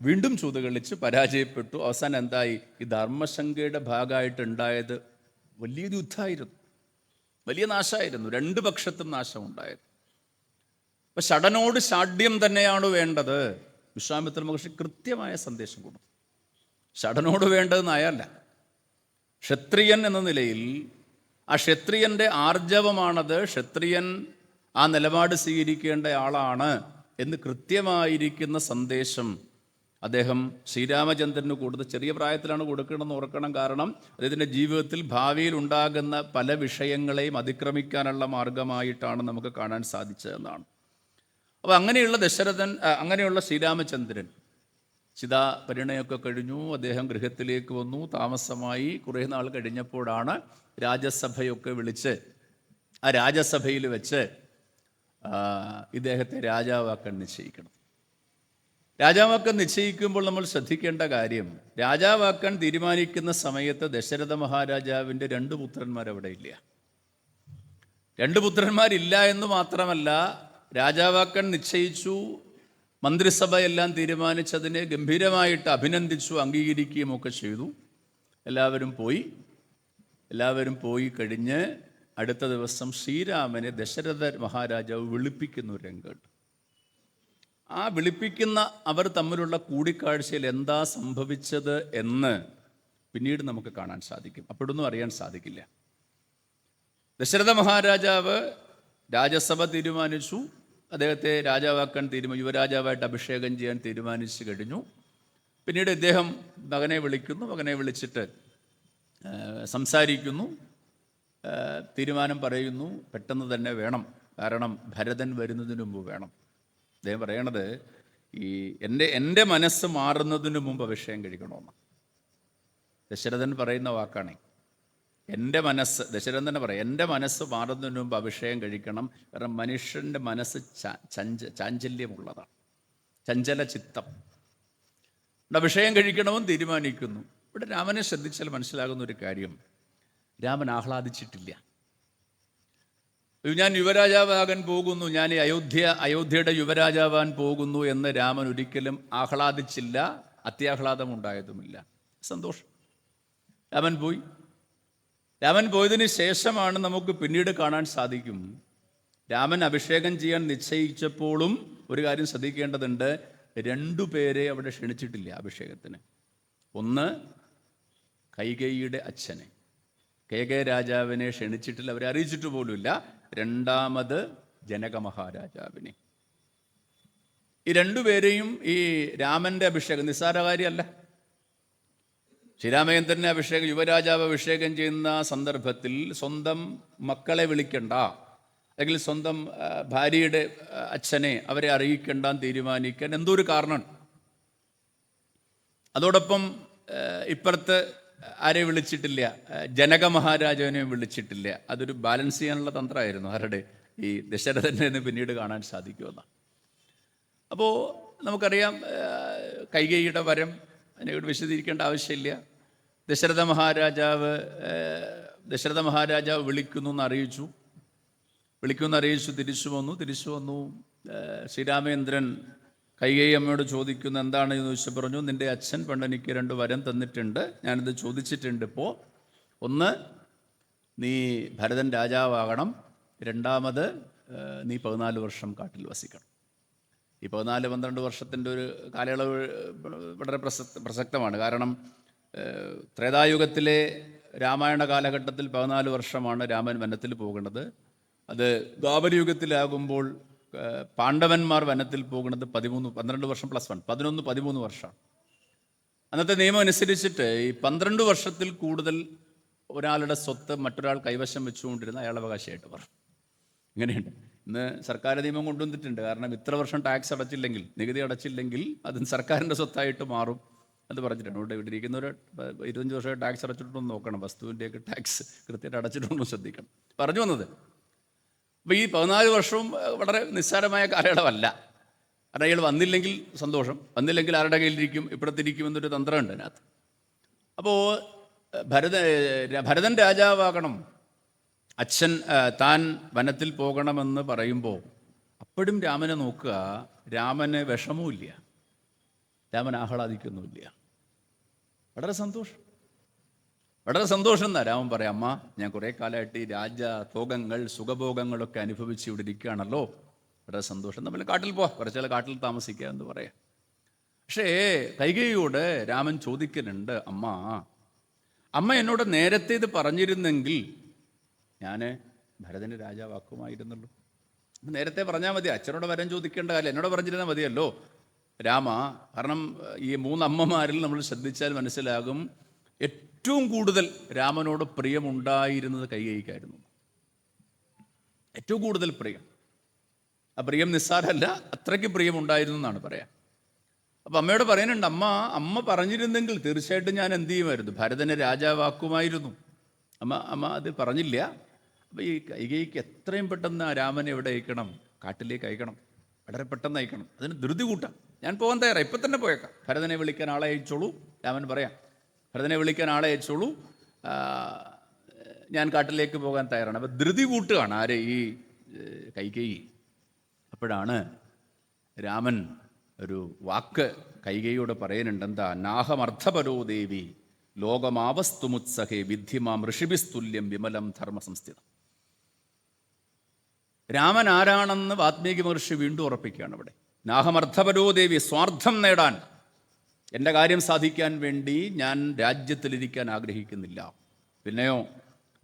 വീണ്ടും ചൂതുകളിച്ച് പരാജയപ്പെട്ടു. അവസാനം എന്തായി? ഈ ധർമ്മശങ്കയുടെ ഭാഗമായിട്ടുണ്ടായത് വലിയൊരു യുദ്ധമായിരുന്നു, വലിയ നാശമായിരുന്നു. 2 പക്ഷത്തും നാശമുണ്ടായത്. അപ്പം ഷടനോട് ഷാഢ്യം തന്നെയാണ് വേണ്ടത്. വിശ്വാമിത്ര മഹർഷി കൃത്യമായ സന്ദേശം കൊടുത്തു. ഷടനോട് വേണ്ടതെന്നായല്ല, ക്ഷത്രിയൻ എന്ന നിലയിൽ ആ ക്ഷത്രിയൻ്റെ ആർജവമാണത്, ക്ഷത്രിയൻ ആ നിലപാട് സ്വീകരിക്കേണ്ട ആളാണ് എന്ന് കൃത്യമായിരിക്കുന്ന സന്ദേശം അദ്ദേഹം ശ്രീരാമചന്ദ്രന് കൊടുത്ത് ചെറിയ പ്രായത്തിലാണ് കൊടുക്കണമെന്ന് ഓർക്കണം. കാരണം അദ്ദേഹത്തിൻ്റെ ജീവിതത്തിൽ ഭാവിയിൽ ഉണ്ടാകുന്ന പല വിഷയങ്ങളെയും അതിക്രമിക്കാനുള്ള മാർഗമായിട്ടാണ് നമുക്ക് കാണാൻ സാധിച്ചതെന്നാണ്. അപ്പോൾ അങ്ങനെയുള്ള ശ്രീരാമചന്ദ്രൻ സീതാ പരിണയമൊക്കെ കഴിഞ്ഞു, അദ്ദേഹം ഗൃഹത്തിലേക്ക് വന്നു, താമസമായി. കുറേ നാൾ കഴിഞ്ഞപ്പോഴാണ് രാജസഭയൊക്കെ വിളിച്ച് ആ രാജസഭയിൽ വെച്ച് ഇദ്ദേഹത്തെ രാജാവാക്കാൻ നിശ്ചയിക്കണം. രാജാവാക്കാൻ നിശ്ചയിക്കുമ്പോൾ നമ്മൾ ശ്രദ്ധിക്കേണ്ട കാര്യം, രാജാവാക്കാൻ തീരുമാനിക്കുന്ന സമയത്ത് ദശരഥ മഹാരാജാവിൻ്റെ 2 പുത്രന്മാർ അവിടെ ഇല്ല. 2 പുത്രന്മാരില്ല എന്ന് മാത്രമല്ല, രാജാവാക്കാൻ നിശ്ചയിച്ചു, മന്ത്രിസഭയെല്ലാം തീരുമാനിച്ചതിനെ ഗംഭീരമായിട്ട് അഭിനന്ദിച്ചു, അംഗീകരിക്കുകയും ഒക്കെ ചെയ്തു. എല്ലാവരും പോയി കഴിഞ്ഞ് അടുത്ത ദിവസം ശ്രീരാമനെ ദശരഥ മഹാരാജാവ് വിളിപ്പിക്കുന്ന ഒരു രംഗമുണ്ട്. ആ വിളിപ്പിക്കുന്ന അവർ തമ്മിലുള്ള കൂടിക്കാഴ്ചയിൽ എന്താ സംഭവിച്ചത് എന്ന് പിന്നീട് നമുക്ക് കാണാൻ സാധിക്കും. അപ്പോഴൊന്നും അറിയാൻ സാധിക്കില്ല. ദശരഥ മഹാരാജാവ് രാജസഭ തീരുമാനിച്ചു, അദ്ദേഹത്തെ രാജാവാക്കാൻ യുവരാജാവായിട്ട് അഭിഷേകം ചെയ്യാൻ തീരുമാനിച്ചു കഴിഞ്ഞു. പിന്നീട് ഇദ്ദേഹം മകനെ വിളിക്കുന്നു. മകനെ വിളിച്ചിട്ട് സംസാരിക്കുന്നു, തീരുമാനം പറയുന്നു. പെട്ടെന്ന് തന്നെ വേണം, കാരണം ഭരതൻ വരുന്നതിന് മുമ്പ് വേണം. അദ്ദേഹം പറയണത് എൻ്റെ മനസ്സ് മാറുന്നതിന് മുമ്പ് അഭിഷേകം കഴിക്കണമെന്ന്. ദശരഥൻ പറയുന്ന വാക്കാണ്. എൻ്റെ മനസ്സ്, ദശരഥൻ തന്നെ പറയാം, എൻ്റെ മനസ്സ് മാറുന്നതിന് മുമ്പ് അഭിഷേകം കഴിക്കണം. കാരണം മനുഷ്യൻ്റെ മനസ്സ് ചാഞ്ചല്യമുള്ളതാണ്, ചഞ്ചല ചിത്തം. അഭിഷേകം കഴിക്കണമെന്ന് തീരുമാനിക്കുന്നു. ഇവിടെ രാമനെ ശ്രദ്ധിച്ചാൽ മനസ്സിലാകുന്ന ഒരു കാര്യം, രാമൻ ആഹ്ലാദിച്ചിട്ടില്ല. ഞാൻ യുവരാജാവാകാൻ പോകുന്നു, ഞാൻ ഈ അയോധ്യയുടെ യുവരാജാവാൻ പോകുന്നു എന്ന് രാമൻ ഒരിക്കലും ആഹ്ലാദിച്ചില്ല, അത്യാഹ്ലാദം ഉണ്ടായതുമില്ല. സന്തോഷം. രാമൻ പോയതിന് ശേഷമാണ് നമുക്ക് പിന്നീട് കാണാൻ സാധിക്കും, രാമൻ അഭിഷേകം ചെയ്യാൻ നിശ്ചയിച്ചപ്പോഴും ഒരു കാര്യം ശ്രദ്ധിക്കേണ്ടതുണ്ട്. 2 പേരെ അവിടെ ക്ഷണിച്ചിട്ടില്ല അഭിഷേകത്തിന്. ഒന്ന് കൈകേയിയുടെ അച്ഛനെ, കേകേ രാജാവിനെ ക്ഷണിച്ചിട്ടില്ല, അവരെ അറിയിച്ചിട്ട് പോലുമില്ല. രണ്ടാമത് ജനക മഹാരാജാവിനെ. ഈ 2 പേരെയും ഈ രാമൻ്റെ അഭിഷേകം നിസ്സാരകാര്യമല്ല. ശ്രീരാമചന്ദ്രനെ യുവരാജാവ് അഭിഷേകം ചെയ്യുന്ന സന്ദർഭത്തിൽ സ്വന്തം മക്കളെ വിളിക്കണ്ട, അല്ലെങ്കിൽ സ്വന്തം ഭാര്യയുടെ അച്ഛനെ അവരെ അറിയിക്കേണ്ടെന്ന് തീരുമാനിക്കാൻ എന്തോ ഒരു കാരണം. അതോടൊപ്പം ഇപ്പുറത്ത് ആരെ വിളിച്ചിട്ടില്ല, ജനക മഹാരാജാവിനെയും വിളിച്ചിട്ടില്ല. അതൊരു ബാലൻസ് ചെയ്യാനുള്ള തന്ത്രമായിരുന്നു ആരുടെ, ഈ ദശരഥൻ്റെ എന്ന് പിന്നീട് കാണാൻ സാധിക്കുമെന്നാണ്. അപ്പോൾ നമുക്കറിയാം, കൈകേയിയുടെ വരം അതിനോട് വിശദീകരിക്കേണ്ട ആവശ്യമില്ല. ദശരഥ മഹാരാജാവ് വിളിക്കുന്നു എന്നറിയിച്ചു, തിരിച്ചു വന്നു. ശ്രീരാമചന്ദ്രൻ കൈകേയി അമ്മയോട് ചോദിക്കുന്നു, എന്താണെന്ന് ചോദിച്ചു. പറഞ്ഞു, നിൻ്റെ അച്ഛൻ പണ്ട് എനിക്ക് 2 വരം തന്നിട്ടുണ്ട്, ഞാനിത് ചോദിച്ചിട്ടുണ്ട്. ഇപ്പോൾ ഒന്ന്, നീ ഭരതൻ രാജാവാകണം. രണ്ടാമത്, നീ 14 വർഷം കാട്ടിൽ വസിക്കണം. ഈ 14-12 വർഷത്തിൻ്റെ ഒരു കാലയളവ് വളരെ പ്രസക്തമാണ്. കാരണം ത്രേതായുഗത്തിലെ രാമായണ കാലഘട്ടത്തിൽ 14 വർഷമാണ് രാമൻ വനത്തിൽ പോകുന്നത്. അത് ദ്വാപരയുഗത്തിലാകുമ്പോൾ പാണ്ഡവന്മാർ വനത്തിൽ പോകുന്നത് 12 വർഷം +1 13 വർഷമാണ്. അന്നത്തെ നിയമം അനുസരിച്ചിട്ട് ഈ 12 വർഷത്തിൽ കൂടുതൽ ഒരാളുടെ സ്വത്ത് മറ്റൊരാൾ കൈവശം വെച്ചുകൊണ്ടിരുന്ന അയാൾ അവകാശമായിട്ട് പറഞ്ഞു. ഇങ്ങനെയുണ്ട്. ഇന്ന് സർക്കാർ നിയമം കൊണ്ടുവന്നിട്ടുണ്ട്. കാരണം ഇത്ര വർഷം ടാക്സ് അടച്ചില്ലെങ്കിൽ, നികുതി അടച്ചില്ലെങ്കിൽ അത് സർക്കാരിൻ്റെ സ്വത്തായിട്ട് മാറും അത് പറഞ്ഞിട്ടുണ്ട്. ഇവിടെ ഇരിക്കുന്നവർ 25 വർഷമായി ടാക്സ് അടച്ചിട്ടുണ്ടോ നോക്കണം, വസ്തുവിൻ്റെയൊക്കെ ടാക്സ് കൃത്യമായിട്ട് അടച്ചിട്ടുണ്ടോ ശ്രദ്ധിക്കണം. പറഞ്ഞു വന്നത്, അപ്പോൾ ഈ 14 വർഷവും വളരെ നിസ്സാരമായ കാലയളവല്ല. കാരണം അയാൾ വന്നില്ലെങ്കിൽ സന്തോഷം, വന്നില്ലെങ്കിൽ ആരുടെ കയ്യിലിരിക്കും, ഇപ്പുറത്തിരിക്കുമെന്നൊരു തന്ത്രമുണ്ട് അതിനകത്ത്. അപ്പോൾ ഭരതൻ രാജാവാകണം, അച്ഛൻ താൻ വനത്തിൽ പോകണമെന്ന് പറയുമ്പോൾ അപ്പോഴും രാമനെ നോക്കുക, രാമന് വിഷമവുമില്ല, രാമൻ ആഹ്ലാദിക്കുന്നുമില്ല. വളരെ സന്തോഷം എന്നാ രാമൻ പറയാം. അമ്മ, ഞാൻ കുറേ കാലമായിട്ട് ഈ രാജഭോഗങ്ങൾ സുഖഭോഗങ്ങളൊക്കെ അനുഭവിച്ച് ഇവിടെ ഇരിക്കുകയാണല്ലോ, വളരെ സന്തോഷം, നമ്മൾ കാട്ടിൽ പോവാം, കുറച്ചാൽ കാട്ടിൽ താമസിക്കുക എന്ന് പറയാം. പക്ഷേ കൈകേയിയോട് രാമൻ ചോദിക്കുന്നുണ്ട്, അമ്മ എന്നോട് നേരത്തെ ഇത് പറഞ്ഞിരുന്നെങ്കിൽ ഞാൻ ഭരതന് രാജാവാക്കുമായിരുന്നല്ലോ. നേരത്തെ പറഞ്ഞാൽ മതി, അച്ഛനോട് വരം ചോദിക്കേണ്ട കാര്യം എന്നോട് പറഞ്ഞിരുന്നാൽ മതിയല്ലോ രാമ. കാരണം ഈ 3 അമ്മമാരിൽ നമ്മൾ ശ്രദ്ധിച്ചാൽ മനസ്സിലാകും, ഏറ്റവും കൂടുതൽ രാമനോട് പ്രിയമുണ്ടായിരുന്നത് കൈകേയിക്കായിരുന്നു. ഏറ്റവും കൂടുതൽ പ്രിയം. ആ പ്രിയം നിസ്സാരമല്ല, അത്രയ്ക്ക് പ്രിയമുണ്ടായിരുന്നു എന്നാണ് പറയാം. അപ്പം അമ്മയോട് പറയുന്നുണ്ട്, അമ്മ പറഞ്ഞിരുന്നെങ്കിൽ തീർച്ചയായിട്ടും ഞാൻ എന്ത് ചെയ്യുമായിരുന്നു, ഭരതനെ രാജാവാക്കുമായിരുന്നു. അമ്മ അത് പറഞ്ഞില്ല. അപ്പം ഈ കൈകേയിക്ക് എത്രയും പെട്ടെന്ന് രാമനെ എവിടെ അയക്കണം, കാട്ടിലേക്ക് അയക്കണം, വളരെ പെട്ടെന്ന് അയക്കണം. അതിന് ധൃതി കൂട്ടാം, ഞാൻ പോകാൻ തയ്യാറാണ്, ഇപ്പം തന്നെ പോയേക്കാം, ഭരതനെ വിളിക്കാൻ ആളെ അയച്ചോളൂ. രാമൻ പറയാം, ഭരതനെ വിളിക്കാൻ ആളെ അയച്ചോളൂ, ഞാൻ കാട്ടിലേക്ക് പോകാൻ തയ്യാറാണ്. അപ്പം ധൃതി കൂട്ടുകയാണ് ആരെ, ഈ കൈകേയി. അപ്പോഴാണ് രാമൻ ഒരു വാക്ക് കൈകേയിയോട് പറയുന്നുണ്ട്. എന്താ? നാഹമർത്ഥപരോ ദേവി ലോകമാവസ്തുമുത്സഹേ വിദ്ധിമാം ഋഷിഭിസ്തുല്യം വിമലം ധർമ്മ സംസ്ഥിതം. രാമൻ ആരാണെന്ന് വാത്മീകി മഹർഷി വീണ്ടും ഉറപ്പിക്കുകയാണ് ഇവിടെ. നാഹമർത്ഥപരോ ദേവി, സ്വാർത്ഥം നേടാൻ, എൻ്റെ കാര്യം സാധിക്കാൻ വേണ്ടി ഞാൻ രാജ്യത്തിലിരിക്കാൻ ആഗ്രഹിക്കുന്നില്ല. പിന്നെയോ,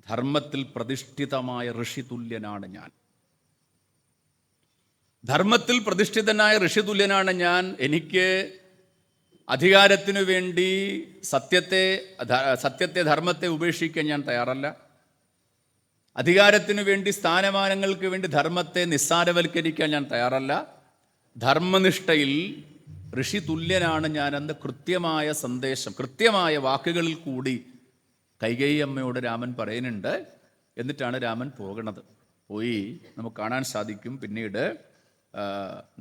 ധർമ്മത്തിൽ പ്രതിഷ്ഠിതമായ ഋഷി തുല്യനാണ് ഞാൻ. ധർമ്മത്തിൽ പ്രതിഷ്ഠിതനായ ഋഷിതുല്യനാണ് ഞാൻ. എനിക്ക് അധികാരത്തിനു വേണ്ടി സത്യത്തെ ധർമ്മത്തെ ഉപേക്ഷിക്കാൻ ഞാൻ തയ്യാറല്ല. അധികാരത്തിനു വേണ്ടി, സ്ഥാനമാനങ്ങൾക്ക് വേണ്ടി ധർമ്മത്തെ നിസ്സാരവൽക്കരിക്കാൻ ഞാൻ തയ്യാറല്ല. ധർമ്മനിഷ്ഠയിൽ ഋഷി തുല്യനാണ് ഞാനെന്ന് കൃത്യമായ സന്ദേശം, കൃത്യമായ വാക്കുകളിൽ കൂടി കൈകേയി അമ്മയോട് രാമൻ പറയുന്നുണ്ട്. എന്നിട്ടാണ് രാമൻ പോകുന്നത്. പോയി നമുക്ക് കാണാൻ സാധിക്കും. പിന്നീട്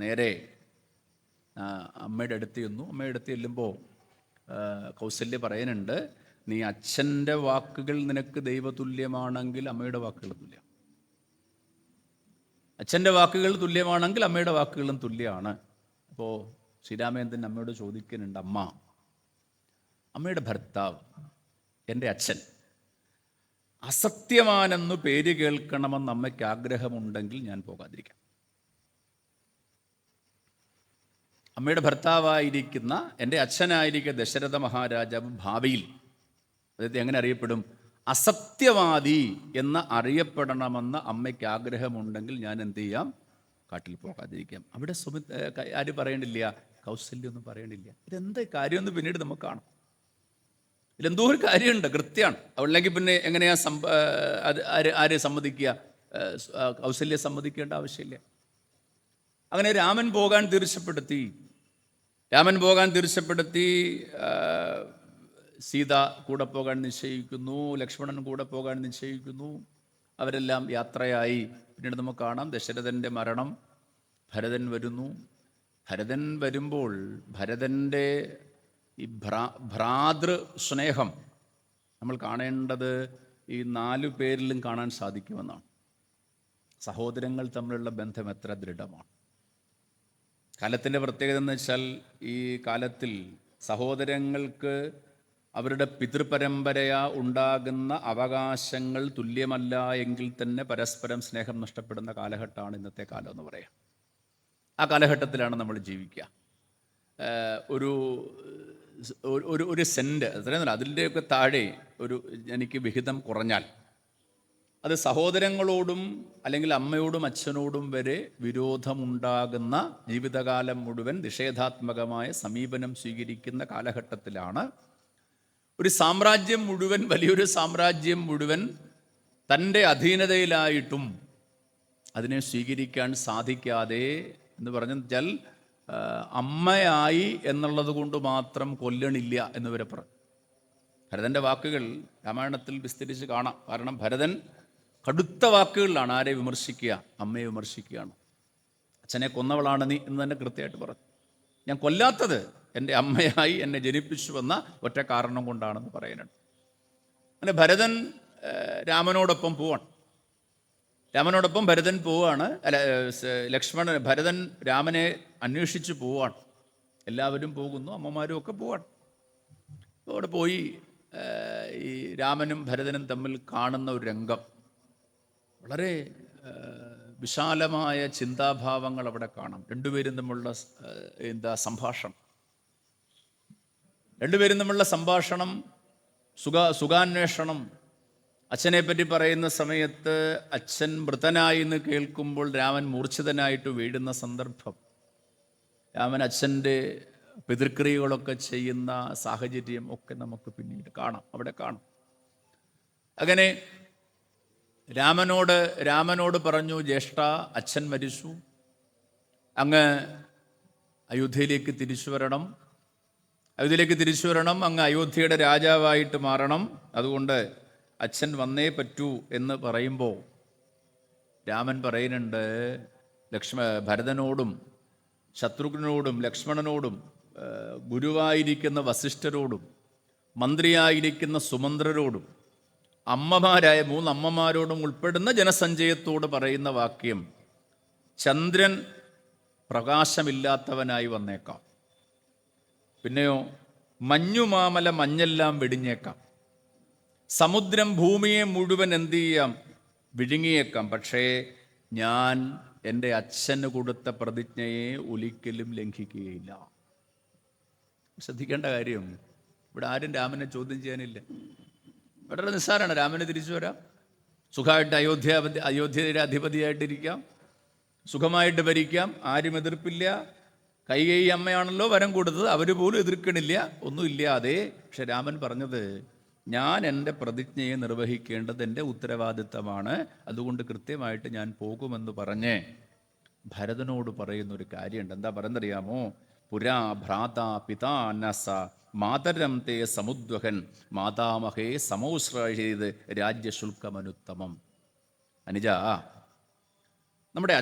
നേരെ അമ്മയുടെ അടുത്ത് ചെന്നു. അമ്മയുടെ അടുത്ത് ചെല്ലുമ്പോൾ കൗസല്യ പറയുന്നുണ്ട്, നീ അച്ഛൻ്റെ വാക്കുകൾ നിനക്ക് ദൈവതുല്യമാണെങ്കിൽ അമ്മയുടെ വാക്കുകൾ തുല്യം. അച്ഛൻ്റെ വാക്കുകൾ തുല്യമാണെങ്കിൽ അമ്മയുടെ വാക്കുകളും തുല്യമാണ്. അപ്പോൾ ശ്രീരാമചന്ദ്രൻ അമ്മയോട് ചോദിക്കുന്നുണ്ട്, അമ്മയുടെ ഭർത്താവ്, എൻ്റെ അച്ഛൻ അസത്യമാനെന്നു പേര് കേൾക്കണമെന്ന് അമ്മയ്ക്ക് ആഗ്രഹമുണ്ടെങ്കിൽ ഞാൻ പോകാതിരിക്കാം. അമ്മയുടെ ഭർത്താവായിരിക്കുന്ന എൻ്റെ അച്ഛനായിരിക്കുന്ന ദശരഥ മഹാരാജാവ് ഭാവിയിൽ അതായത് എങ്ങനെ അറിയപ്പെടും? അസത്യവാദി എന്ന് അറിയപ്പെടണമെന്ന് അമ്മയ്ക്ക് ആഗ്രഹമുണ്ടെങ്കിൽ ഞാൻ എന്ത് ചെയ്യാം? കാട്ടിൽ പോകാതിരിക്കാം. അവിടെ ആര് പറയണില്ല? കൗസല്യൊന്നും പറയണില്ല. ഇതെന്താ കാര്യമെന്ന് പിന്നീട് നമുക്ക് കാണാം. ഇതിലെന്തോ ഒരു കാര്യമുണ്ട്, കൃത്യമാണ്. അല്ലെങ്കിൽ പിന്നെ എങ്ങനെയാ ആരെ സമ്മതിക്കുക? കൗസല്യെ സമ്മതിക്കേണ്ട ആവശ്യമില്ല. അങ്ങനെ രാമൻ പോകാൻ തീർച്ചപ്പെടുത്തി. സീത കൂടെ പോകാൻ നിശ്ചയിക്കുന്നു, ലക്ഷ്മണൻ കൂടെ പോകാൻ നിശ്ചയിക്കുന്നു. അവരെല്ലാം യാത്രയായി. പിന്നീട് നമുക്ക് കാണാം ദശരഥൻ്റെ മരണം. ഭരതൻ വരുന്നു. ഭരതൻ വരുമ്പോൾ ഭരതൻ്റെ ഈ ഭ്രാതൃ സ്നേഹം നമ്മൾ കാണേണ്ടത് ഈ 4 പേരിലും കാണാൻ സാധിക്കുമെന്നാണ്. സഹോദരങ്ങൾ തമ്മിലുള്ള ബന്ധം എത്ര ദൃഢമാണ്. കാലത്തിൻ്റെ പ്രത്യേകത എന്ന് വെച്ചാൽ ഈ കാലത്തിൽ സഹോദരങ്ങൾക്ക് അവരുടെ പിതൃപരമ്പരയാ ഉണ്ടാകുന്ന അവകാശങ്ങൾ തുല്യമല്ല എങ്കിൽ തന്നെ പരസ്പരം സ്നേഹം നഷ്ടപ്പെടുന്ന കാലഘട്ടമാണ് ഇന്നത്തെ കാലം എന്ന് പറയാം. ആ കാലഘട്ടത്തിലാണ് നമ്മൾ ജീവിക്കുക. ഒരു സെൻറ്റ് അത്രയൊന്നുമില്ല, അതിൻ്റെയൊക്കെ താഴെ എനിക്ക് വിഹിതം കുറഞ്ഞാൽ അത് സഹോദരങ്ങളോടും അല്ലെങ്കിൽ അമ്മയോടും അച്ഛനോടും വരെ വിരോധമുണ്ടാകുന്ന, ജീവിതകാലം മുഴുവൻ നിഷേധാത്മകമായ സമീപനം സ്വീകരിക്കുന്ന കാലഘട്ടത്തിലാണ് ഒരു സാമ്രാജ്യം മുഴുവൻ, വലിയൊരു സാമ്രാജ്യം മുഴുവൻ തൻ്റെ അധീനതയിലായിട്ടും അതിനെ സ്വീകരിക്കാൻ സാധിക്കാതെ എന്ന് പറഞ്ഞാൽ അമ്മയായി എന്നുള്ളത് കൊണ്ട് മാത്രം കൊല്ലണില്ല എന്നിവരെ പറഞ്ഞു. ഭരതൻ്റെ വാക്കുകൾ രാമായണത്തിൽ വിസ്തരിച്ച് കാണാം. കാരണം ഭരതൻ കടുത്ത വാക്കുകളിലാണ് ആരെ വിമർശിക്കുക? അമ്മയെ വിമർശിക്കുകയാണ്. അച്ഛനെ കൊന്നവളാണ് നീ എന്ന് തന്നെ കൃത്യമായിട്ട് പറഞ്ഞു. ഞാൻ കൊല്ലാത്തത് എൻ്റെ അമ്മയായി എന്നെ ജനിപ്പിച്ചുവെന്ന ഒറ്റ കാരണം കൊണ്ടാണെന്ന് പറയുന്നുണ്ട്. അങ്ങനെ ഭരതൻ രാമനോടൊപ്പം പോവാണ്. ഭരതൻ പോവാണ്. ഭരതൻ രാമനെ അന്വേഷിച്ച് പോവാണ്. എല്ലാവരും പോകുന്നു, അമ്മമാരും ഒക്കെ പോവാണ്. അവിടെ പോയി ഈ രാമനും ഭരതനും തമ്മിൽ കാണുന്ന ഒരു രംഗം, വളരെ വിശാലമായ ചിന്താഭാവങ്ങൾ അവിടെ കാണാം. രണ്ടുപേരും തമ്മിലുള്ള സംഭാഷണം, സുഖാന്വേഷണം. അച്ഛനെ പറ്റി പറയുന്ന സമയത്ത് അച്ഛൻ മൃതനായി എന്ന് കേൾക്കുമ്പോൾ രാമൻ മൂർച്ഛിതനായിട്ട് വീഴുന്ന സന്ദർഭം, രാമൻ അച്ഛൻ്റെ പിതൃക്രിയകളൊക്കെ ചെയ്യുന്ന സാഹചര്യം ഒക്കെ നമുക്ക് പിന്നീട് അവിടെ കാണാം. അങ്ങനെ രാമനോട് പറഞ്ഞു, ജ്യേഷ്ഠ, അച്ഛൻ മരിച്ചു, അങ്ങ് അയോധ്യയിലേക്ക് തിരിച്ചു വരണം, അങ്ങ് അയോധ്യയുടെ രാജാവായിട്ട് മാറണം, അതുകൊണ്ട് അച്ഛൻ വന്നേ പറ്റൂ എന്ന് പറയുമ്പോൾ രാമൻ പറയുന്നുണ്ട്, ഭരതനോടും ശത്രുഘ്നോടും ലക്ഷ്മണനോടും ഗുരുവായിരിക്കുന്ന വസിഷ്ഠരോടും മന്ത്രിയായിരിക്കുന്ന സുമന്ത്രരോടും അമ്മമാരായ 3 അമ്മമാരോടും ഉൾപ്പെടുന്ന ജനസഞ്ചയത്തോട് പറയുന്ന വാക്യം, ചന്ദ്രൻ പ്രകാശമില്ലാത്തവനായി വന്നേക്കാം, പിന്നെയോ മഞ്ഞുമാമല മഞ്ഞെല്ലാം വെടിഞ്ഞേക്കാം, സമുദ്രം ഭൂമിയെ മുഴുവൻ എന്ത് ചെയ്യാം? വിഴുങ്ങിയേക്കാം, പക്ഷേ ഞാൻ എൻ്റെ അച്ഛന് കൊടുത്ത പ്രതിജ്ഞയെ ഒരിക്കലും ലംഘിക്കുകയില്ല. ശ്രദ്ധിക്കേണ്ട കാര്യം, ഇവിടെ ആരും രാമനെ ചോദ്യം ചെയ്യാനില്ല. വളരെ നിസ്സാരമാണ്. രാമന് തിരിച്ചു വരാം, സുഖമായിട്ട് അയോധ്യയുടെ അധിപതിയായിട്ടിരിക്കാം, സുഖമായിട്ട് ഭരിക്കാം, ആരും എതിർപ്പില്ല. കൈകേയി അമ്മയാണല്ലോ വരം കൊടുത്തത്, അവർ പോലും എതിർക്കണില്ല, ഒന്നുമില്ലാതെ. പക്ഷെ രാമൻ പറഞ്ഞത്, ഞാൻ എൻ്റെ പ്രതിജ്ഞയെ നിർവഹിക്കേണ്ടത് എൻ്റെ ഉത്തരവാദിത്തമാണ്, അതുകൊണ്ട് കൃത്യമായിട്ട് ഞാൻ പോകുമെന്ന് പറഞ്ഞ് ഭരതനോട് പറയുന്നൊരു കാര്യമുണ്ട്. എന്താ പറയുന്നറിയാമോ? പുരാ ഭ്രാതാ പിതാ നസ മാതരം തേ സമുദ്വഹൻ മാതാമഹേ സമോശ്രയത് രാജ്യശുൽക്കമനുത്തമം. അനുജ, നമ്മുടെ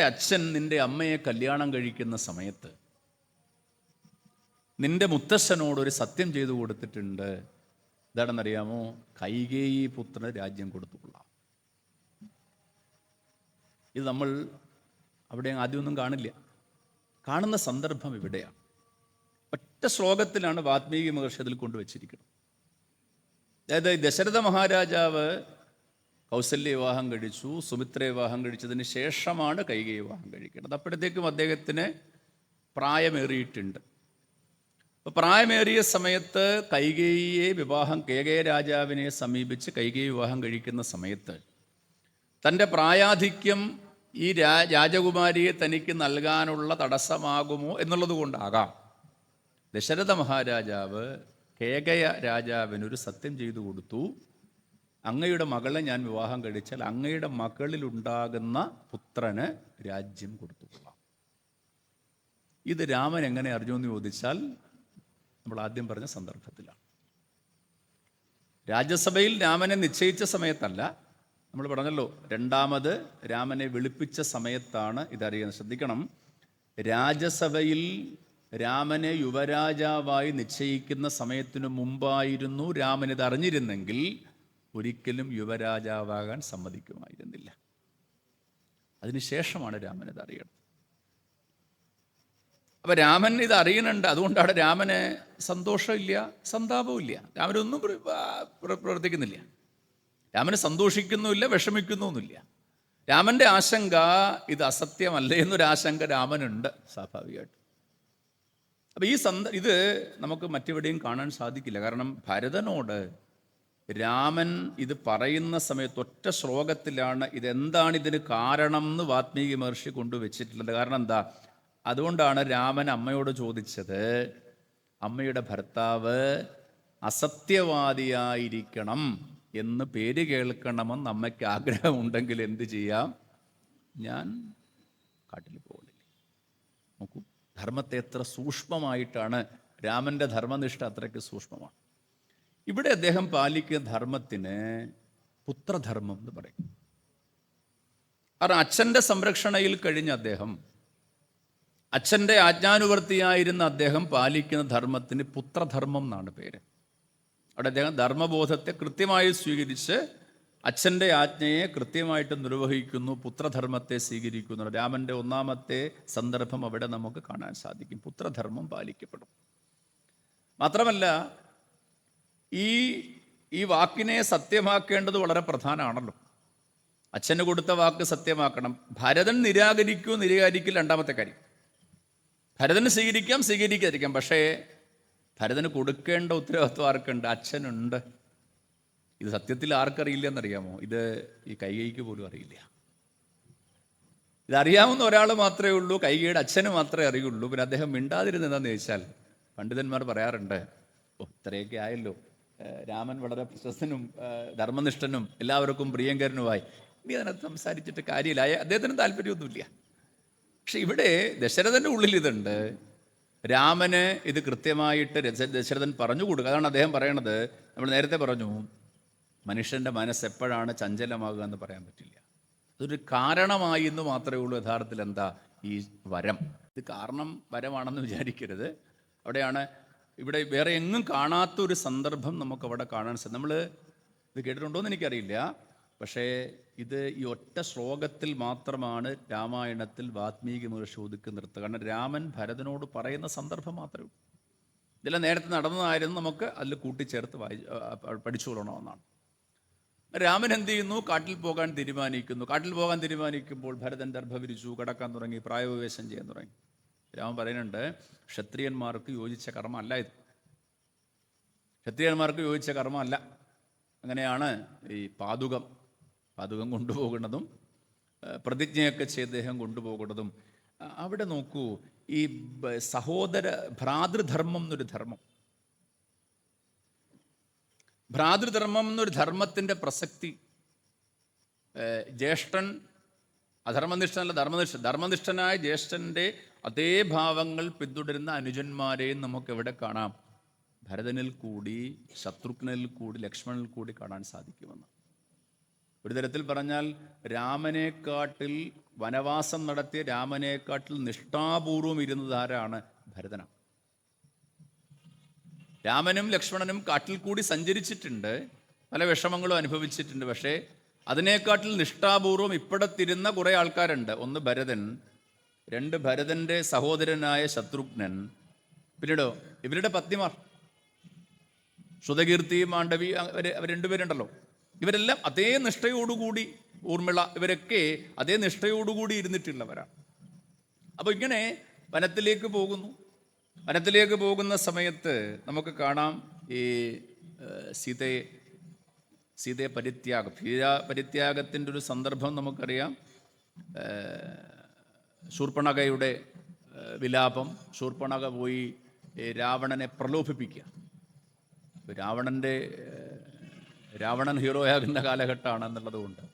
അച്ഛൻ നിന്റെ അമ്മയെ കല്യാണം കഴിക്കുന്ന സമയത്ത് നിന്റെ മുത്തശ്ശനോടൊരു സത്യം ചെയ്തു കൊടുത്തിട്ടുണ്ട്. എന്താണെന്നറിയാമോ? കൈകേയി പുത്രന് രാജ്യം കൊടുത്തുകൊള്ളാം. ഇത് നമ്മൾ അവിടെ ആദ്യമൊന്നും കാണില്ല. കാണുന്ന സന്ദർഭം ഇവിടെയാണ്. ഒറ്റ ശ്ലോകത്തിലാണ് വാത്മീകി മഹർഷി അതിൽ കൊണ്ടുവച്ചിരിക്കുന്നത്. അതായത് ദശരഥ മഹാരാജാവ് കൗസല്യ വിവാഹം കഴിച്ചു, സുമിത്ര വിവാഹം കഴിച്ചതിന് ശേഷമാണ് കൈകേയി വിവാഹം കഴിക്കേണ്ടത്. അപ്പോഴത്തേക്കും അദ്ദേഹത്തിന് പ്രായമേറിയിട്ടുണ്ട്. അപ്പോൾ പ്രായമേറിയ സമയത്ത് കേകയ രാജാവിനെ സമീപിച്ച് കൈകേയി വിവാഹം കഴിക്കുന്ന സമയത്ത് തൻ്റെ പ്രായാധിക്യം ഈ രാജകുമാരിയെ തനിക്ക് നൽകാനുള്ള തടസ്സമാകുമോ എന്നുള്ളത് കൊണ്ടാകാം ദശരഥ മഹാരാജാവ് കേകയ രാജാവിനൊരു സത്യം ചെയ്തു കൊടുത്തു. അങ്ങയുടെ മകളെ ഞാൻ വിവാഹം കഴിച്ചാൽ അങ്ങയുടെ മകളിലുണ്ടാകുന്ന പുത്രന് രാജ്യം കൊടുത്തുകൊള്ളാം. ഇത് രാമൻ എങ്ങനെ അറിഞ്ഞു എന്ന് ചോദിച്ചാൽ നമ്മൾ ആദ്യം പറഞ്ഞ സന്ദർഭത്തിലാണ്. രാജ്യസഭയിൽ രാമനെ നിശ്ചയിച്ച സമയത്തല്ല, നമ്മൾ പറഞ്ഞല്ലോ രണ്ടാമത് രാമനെ വിളിപ്പിച്ച സമയത്താണ് ഇതറിയുന്നത്. ശ്രദ്ധിക്കണം, രാജ്യസഭയിൽ രാമനെ യുവരാജാവായി നിശ്ചയിക്കുന്ന സമയത്തിനു മുമ്പായിരുന്നു രാമൻ ഇത് അറിഞ്ഞിരുന്നെങ്കിൽ ഒരിക്കലും യുവരാജാവാകാൻ സമ്മതിക്കുമായിരുന്നില്ല. അതിനുശേഷമാണ് രാമൻ ഇത് അറിയണം. അപ്പം രാമൻ ഇത് അറിയുന്നുണ്ട്. അതുകൊണ്ടാണ് രാമന് സന്തോഷമില്ല, സന്താപവും ഇല്ല. രാമനൊന്നും പ്രവർത്തിക്കുന്നില്ല. രാമന് സന്തോഷിക്കുന്നുമില്ല, വിഷമിക്കുന്നുമില്ല. രാമൻ്റെ ആശങ്ക ഇത് അസത്യമല്ല എന്നൊരാശങ്ക രാമനുണ്ട് സ്വാഭാവികമായിട്ട്. അപ്പം ഇത് നമുക്ക് മറ്റെവിടെയും കാണാൻ സാധിക്കില്ല. കാരണം ഭരതനോട് രാമൻ ഇത് പറയുന്ന സമയത്ത് ഒറ്റ ശ്ലോകത്തിലാണ് ഇതെന്താണ് ഇതിന് കാരണം എന്ന് വാത്മീകി മഹർഷി കൊണ്ടുവച്ചിട്ടുള്ളത്. കാരണം എന്താ? അതുകൊണ്ടാണ് രാമൻ അമ്മയോട് ചോദിച്ചത്, അമ്മയുടെ ഭർത്താവ് അസത്യവാദിയായിരിക്കണം എന്ന് പേര് കേൾക്കണമെന്ന് അമ്മയ്ക്ക് ആഗ്രഹമുണ്ടെങ്കിൽ എന്ത് ചെയ്യാം? ഞാൻ കാട്ടിൽ പോകണില്ല. നോക്കൂ, ധർമ്മത്തെ എത്ര സൂക്ഷ്മമായിട്ടാണ് രാമൻ്റെ ധർമ്മനിഷ്ഠ, അത്രയ്ക്ക് സൂക്ഷ്മമാണ്. ഇവിടെ അദ്ദേഹം പാലിക്കുന്ന ധർമ്മത്തിന് പുത്രധർമ്മം എന്ന് പറയും. കാരണം അച്ഛൻ്റെ സംരക്ഷണയിൽ കഴിഞ്ഞ അദ്ദേഹം, അച്ഛൻ്റെ ആജ്ഞാനുവർത്തിയായിരുന്ന അദ്ദേഹം പാലിക്കുന്ന ധർമ്മത്തിന് പുത്രധർമ്മം എന്നാണ് പേര്. അവിടെ അദ്ദേഹം ധർമ്മബോധത്തെ കൃത്യമായി സ്വീകരിച്ച് അച്ഛൻ്റെ ആജ്ഞയെ കൃത്യമായിട്ട് നിർവഹിക്കുന്നു, പുത്രധർമ്മത്തെ സ്വീകരിക്കുന്നു. രാമൻ്റെ ഒന്നാമത്തെ സന്ദർഭം അവിടെ നമുക്ക് കാണാൻ സാധിക്കും. പുത്രധർമ്മം പാലിക്കപ്പെടും. മാത്രമല്ല ഈ വാക്കിനെ സത്യമാക്കേണ്ടത് വളരെ പ്രധാനമാണല്ലോ. അച്ഛന് കൊടുത്ത വാക്ക് സത്യമാക്കണം. ഭരതൻ നിരാകരിക്കില്ല രണ്ടാമത്തെ കാര്യം. ഭരതന് സ്വീകരിക്കാതിരിക്കാം. പക്ഷേ ഭരതന് കൊടുക്കേണ്ട ഉത്തരവാദിത്വം ആർക്കുണ്ട്? അച്ഛനുണ്ട്. ഇത് സത്യത്തിൽ ആർക്കറിയില്ല എന്നറിയാമോ? ഇത് ഈ കൈകേയിക്ക് പോലും അറിയില്ല. ഇതറിയാവുന്ന ഒരാൾ മാത്രമേ ഉള്ളൂ, കൈകേയിയുടെ അച്ഛന് മാത്രമേ അറിയുള്ളൂ. പിന്നെ അദ്ദേഹം മിണ്ടാതിരുന്നെന്താന്ന് ചോദിച്ചാൽ, പണ്ഡിതന്മാർ പറയാറുണ്ട്, ഇത്രയൊക്കെ ആയല്ലോ, രാമൻ വളരെ പ്രശസ്തനും ധർമ്മനിഷ്ഠനും എല്ലാവർക്കും പ്രിയങ്കരനുമായി, ഇനി അതിനകത്ത് സംസാരിച്ചിട്ട് കാര്യമില്ല, അദ്ദേഹത്തിന് താല്പര്യമൊന്നുമില്ല. പക്ഷെ ഇവിടെ ദശരഥൻ്റെ ഉള്ളിൽ ഇതുണ്ട്. രാമന് ഇത് കൃത്യമായിട്ട് ദശരഥൻ പറഞ്ഞു കൊടുക്കുക. അതാണ് അദ്ദേഹം പറയണത്. നമ്മൾ നേരത്തെ പറഞ്ഞു, മനുഷ്യൻ്റെ മനസ്സ് എപ്പോഴാണ് ചഞ്ചലമാകുക എന്ന് പറയാൻ പറ്റില്ല. അതൊരു കാരണമായി എന്ന് മാത്രമേ ഉള്ളൂ. യഥാർത്ഥത്തിൽ എന്താ ഈ വരം? ഇത് കാരണം വരമാണെന്ന് വിചാരിക്കരുത്. അവിടെയാണ് ഇവിടെ വേറെ എങ്ങും കാണാത്തൊരു സന്ദർഭം നമുക്കവിടെ കാണാൻ സാധിക്കും. നമ്മൾ ഇത് കേട്ടിട്ടുണ്ടോ എന്ന് എനിക്കറിയില്ല. പക്ഷേ ഇത് ഈ ഒറ്റ ശ്ലോകത്തിൽ മാത്രമാണ് രാമായണത്തിൽ വാത്മീകി മഹർഷി ഒതുക്കി നിർത്തുക. കാരണം രാമൻ ഭരതനോട് പറയുന്ന സന്ദർഭം മാത്രമേ ഉള്ളൂ. ഇതെല്ലാം നേരത്തെ നടന്നതായിരുന്നു, നമുക്ക് അതിൽ കൂട്ടിച്ചേർത്ത് പഠിച്ചുകൊള്ളണമെന്നാണ്. രാമൻ എന്ത് ചെയ്യുന്നു? കാട്ടിൽ പോകാൻ തീരുമാനിക്കുമ്പോൾ ഭരതൻ ദർഭവിരിച്ചു, കടക്കാൻ തുടങ്ങി, പ്രായവിവേശം ചെയ്യാൻ തുടങ്ങി. രാമൻ പറയുന്നുണ്ട്, ക്ഷത്രിയന്മാർക്ക് യോജിച്ച കർമ്മമല്ല ഇത്. ക്ഷത്രിയന്മാർക്ക് യോജിച്ച കർമ്മമല്ല. അങ്ങനെയാണ് ഈ പാതുകം കൊണ്ടുപോകുന്നതും പ്രതിജ്ഞയൊക്കെ ചെയ്ത് അദ്ദേഹം കൊണ്ടുപോകുന്നതും. അവിടെ നോക്കൂ, ഈ സഹോദര ഭ്രാതൃധർമ്മം എന്നൊരു ധർമ്മം, ഭ്രാതൃധർമ്മം എന്നൊരു ധർമ്മത്തിൻ്റെ പ്രസക്തി, ജ്യേഷ്ഠൻ അധർമ്മനിഷ്ഠനല്ല ധർമ്മനിഷ്ഠനായ ജ്യേഷ്ഠൻ്റെ അതേ ഭാവങ്ങൾ പിന്തുടരുന്ന അനുജന്മാരെയും നമുക്ക് എവിടെ കാണാം? ഭരതനിൽ കൂടി, ശത്രുഘ്നിൽ കൂടി, ലക്ഷ്മണനിൽ കൂടി കാണാൻ സാധിക്കുമെന്ന്. ഒരു തരത്തിൽ പറഞ്ഞാൽ രാമനെക്കാട്ടിൽ, വനവാസം നടത്തിയ രാമനെക്കാട്ടിൽ നിഷ്ഠാപൂർവം ഇരുന്നത് ആരാണ്? ഭരതനാണ്. രാമനും ലക്ഷ്മണനും കാട്ടിൽ കൂടി സഞ്ചരിച്ചിട്ടുണ്ട്, പല വിഷമങ്ങളും അനുഭവിച്ചിട്ടുണ്ട്. പക്ഷേ അതിനേക്കാട്ടിൽ നിഷ്ഠാപൂർവം ഇപ്പോഴത്തിരുന്ന കുറേ ആൾക്കാരുണ്ട്. ഒന്ന് ഭരതൻ, രണ്ട് ഭരതൻ്റെ സഹോദരനായ ശത്രുഘ്നൻ, പിന്നീടോ ഇവരുടെ പത്നിമാർ ശ്രുതകീർത്തി, മാണ്ഡവി, അവർ രണ്ടുപേരുണ്ടല്ലോ. ഇവരെല്ലാം അതേ നിഷ്ഠയോടുകൂടി, ഊർമിള, ഇവരൊക്കെ അതേ നിഷ്ഠയോടുകൂടി ഇരുന്നിട്ടുള്ളവരാണ്. അപ്പോൾ ഇങ്ങനെ വനത്തിലേക്ക് പോകുന്നു. വനത്തിലേക്ക് പോകുന്ന സമയത്ത് നമുക്ക് കാണാം ഈ സീതയെ പരിത്യാഗത്തിൻ്റെ ഒരു സന്ദർഭം നമുക്കറിയാം. ശൂർപ്പണഖയുടെ വിലാപം, ശൂർപ്പണഖ പോയി രാവണനെ പ്രലോഭിപ്പിക്കുക. രാവണൻ ഹീറോയാകുന്ന കാലഘട്ടമാണ് എന്നുള്ളത് കൊണ്ട്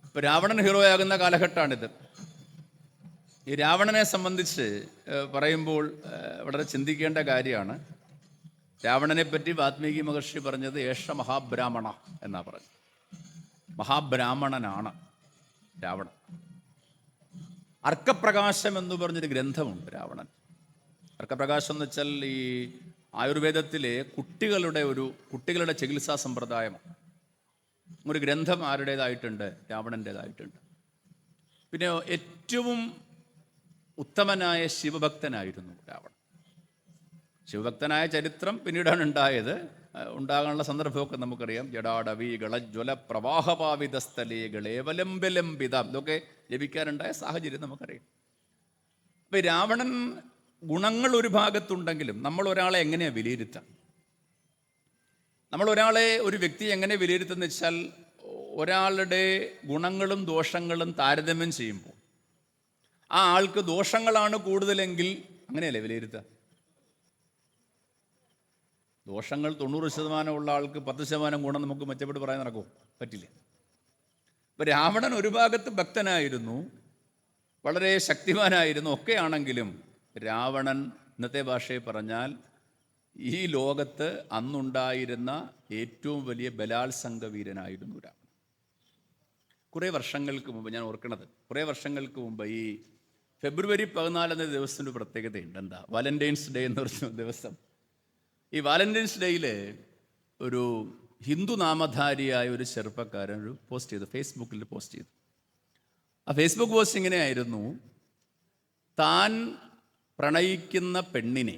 ഇപ്പം രാവണൻ ഹീറോയാകുന്ന കാലഘട്ടമാണിത്. ഈ രാവണനെ സംബന്ധിച്ച് പറയുമ്പോൾ വളരെ ചിന്തിക്കേണ്ട കാര്യമാണ്. രാവണനെ പറ്റി വാൽമീകി മഹർഷി പറഞ്ഞത് ഏഷ മഹാബ്രാഹ്മണ എന്നാ പറഞ്ഞത്. മഹാബ്രാഹ്മണനാണ് രാവണൻ. അർക്കപ്രകാശം എന്ന് പറഞ്ഞൊരു ഗ്രന്ഥമുണ്ട് രാവണൻ. അർക്കപ്രകാശം എന്ന് വെച്ചാൽ ഈ ആയുർവേദത്തിലെ കുട്ടികളുടെ ചികിത്സാ സമ്പ്രദായമാണ്. ഒരു ഗ്രന്ഥം ആരുടേതായിട്ടുണ്ട്? രാവണൻ്റേതായിട്ടുണ്ട്. പിന്നെ ഏറ്റവും ഉത്തമനായ ശിവഭക്തനായിരുന്നു രാവണൻ. ശിവഭക്തനായ ചരിത്രം പിന്നീടാണ് ഉണ്ടായത്. ഉണ്ടാകാനുള്ള സന്ദർഭമൊക്കെ നമുക്കറിയാം. ജടാടവീകളജ്വല പ്രവാഹപാവിതസ്ഥലേ ഗളേവലംബലംബിത, ഇതൊക്കെ ലഭിക്കാനുണ്ടായ സാഹചര്യം നമുക്കറിയാം. അപ്പം രാവണൻ ഗുണങ്ങൾ ഒരു ഭാഗത്തുണ്ടെങ്കിലും നമ്മൾ ഒരാളെ എങ്ങനെയാണ് വിലയിരുത്താം? ഒരു വ്യക്തിയെ എങ്ങനെ വിലയിരുത്തുന്ന വെച്ചാൽ, ഒരാളുടെ ഗുണങ്ങളും ദോഷങ്ങളും താരതമ്യം ചെയ്യുമ്പോൾ ആ ആൾക്ക് ദോഷങ്ങളാണ് കൂടുതലെങ്കിൽ അങ്ങനെയല്ലേ വിലയിരുത്തുക? ദോഷങ്ങൾ 90% ഉള്ള ആൾക്ക് 10% ഗുണം നമുക്ക് മെച്ചപ്പെട്ട് പറയാൻ നടക്കുമോ? പറ്റില്ല. ഇപ്പം രാവണൻ ഒരു ഭാഗത്ത് ഭക്തനായിരുന്നു, വളരെ ശക്തിമാനായിരുന്നു, ഒക്കെ ആണെങ്കിലും രാവണൻ ഇന്നത്തെ ഭാഷയിൽ പറഞ്ഞാൽ ഈ ലോകത്ത് അന്നുണ്ടായിരുന്ന ഏറ്റവും വലിയ ബലാത്സംഗ വീരനായിരുന്നു രാവണൻ. കുറേ വർഷങ്ങൾക്ക് മുമ്പ്, ഞാൻ ഓർക്കണത് കുറേ വർഷങ്ങൾക്ക് മുമ്പ്, ഈ ഫെബ്രുവരി 14 എന്ന ദിവസത്തിൻ്റെ പ്രത്യേകതയുണ്ട്. എന്താ? വാലന്റൈൻസ് ഡേ എന്ന് പറഞ്ഞ ദിവസം. ഈ വാലന്റൈൻസ് ഡേയിൽ ഒരു ഹിന്ദു നാമധാരിയായ ഒരു ചെറുപ്പക്കാരൻ ഒരു പോസ്റ്റ് ചെയ്തു, ഫേസ്ബുക്കിൽ പോസ്റ്റ് ചെയ്തു. ആ ഫേസ്ബുക്ക് പോസ്റ്റ് ഇങ്ങനെയായിരുന്നു: താൻ പ്രണയിക്കുന്ന പെണ്ണിനെ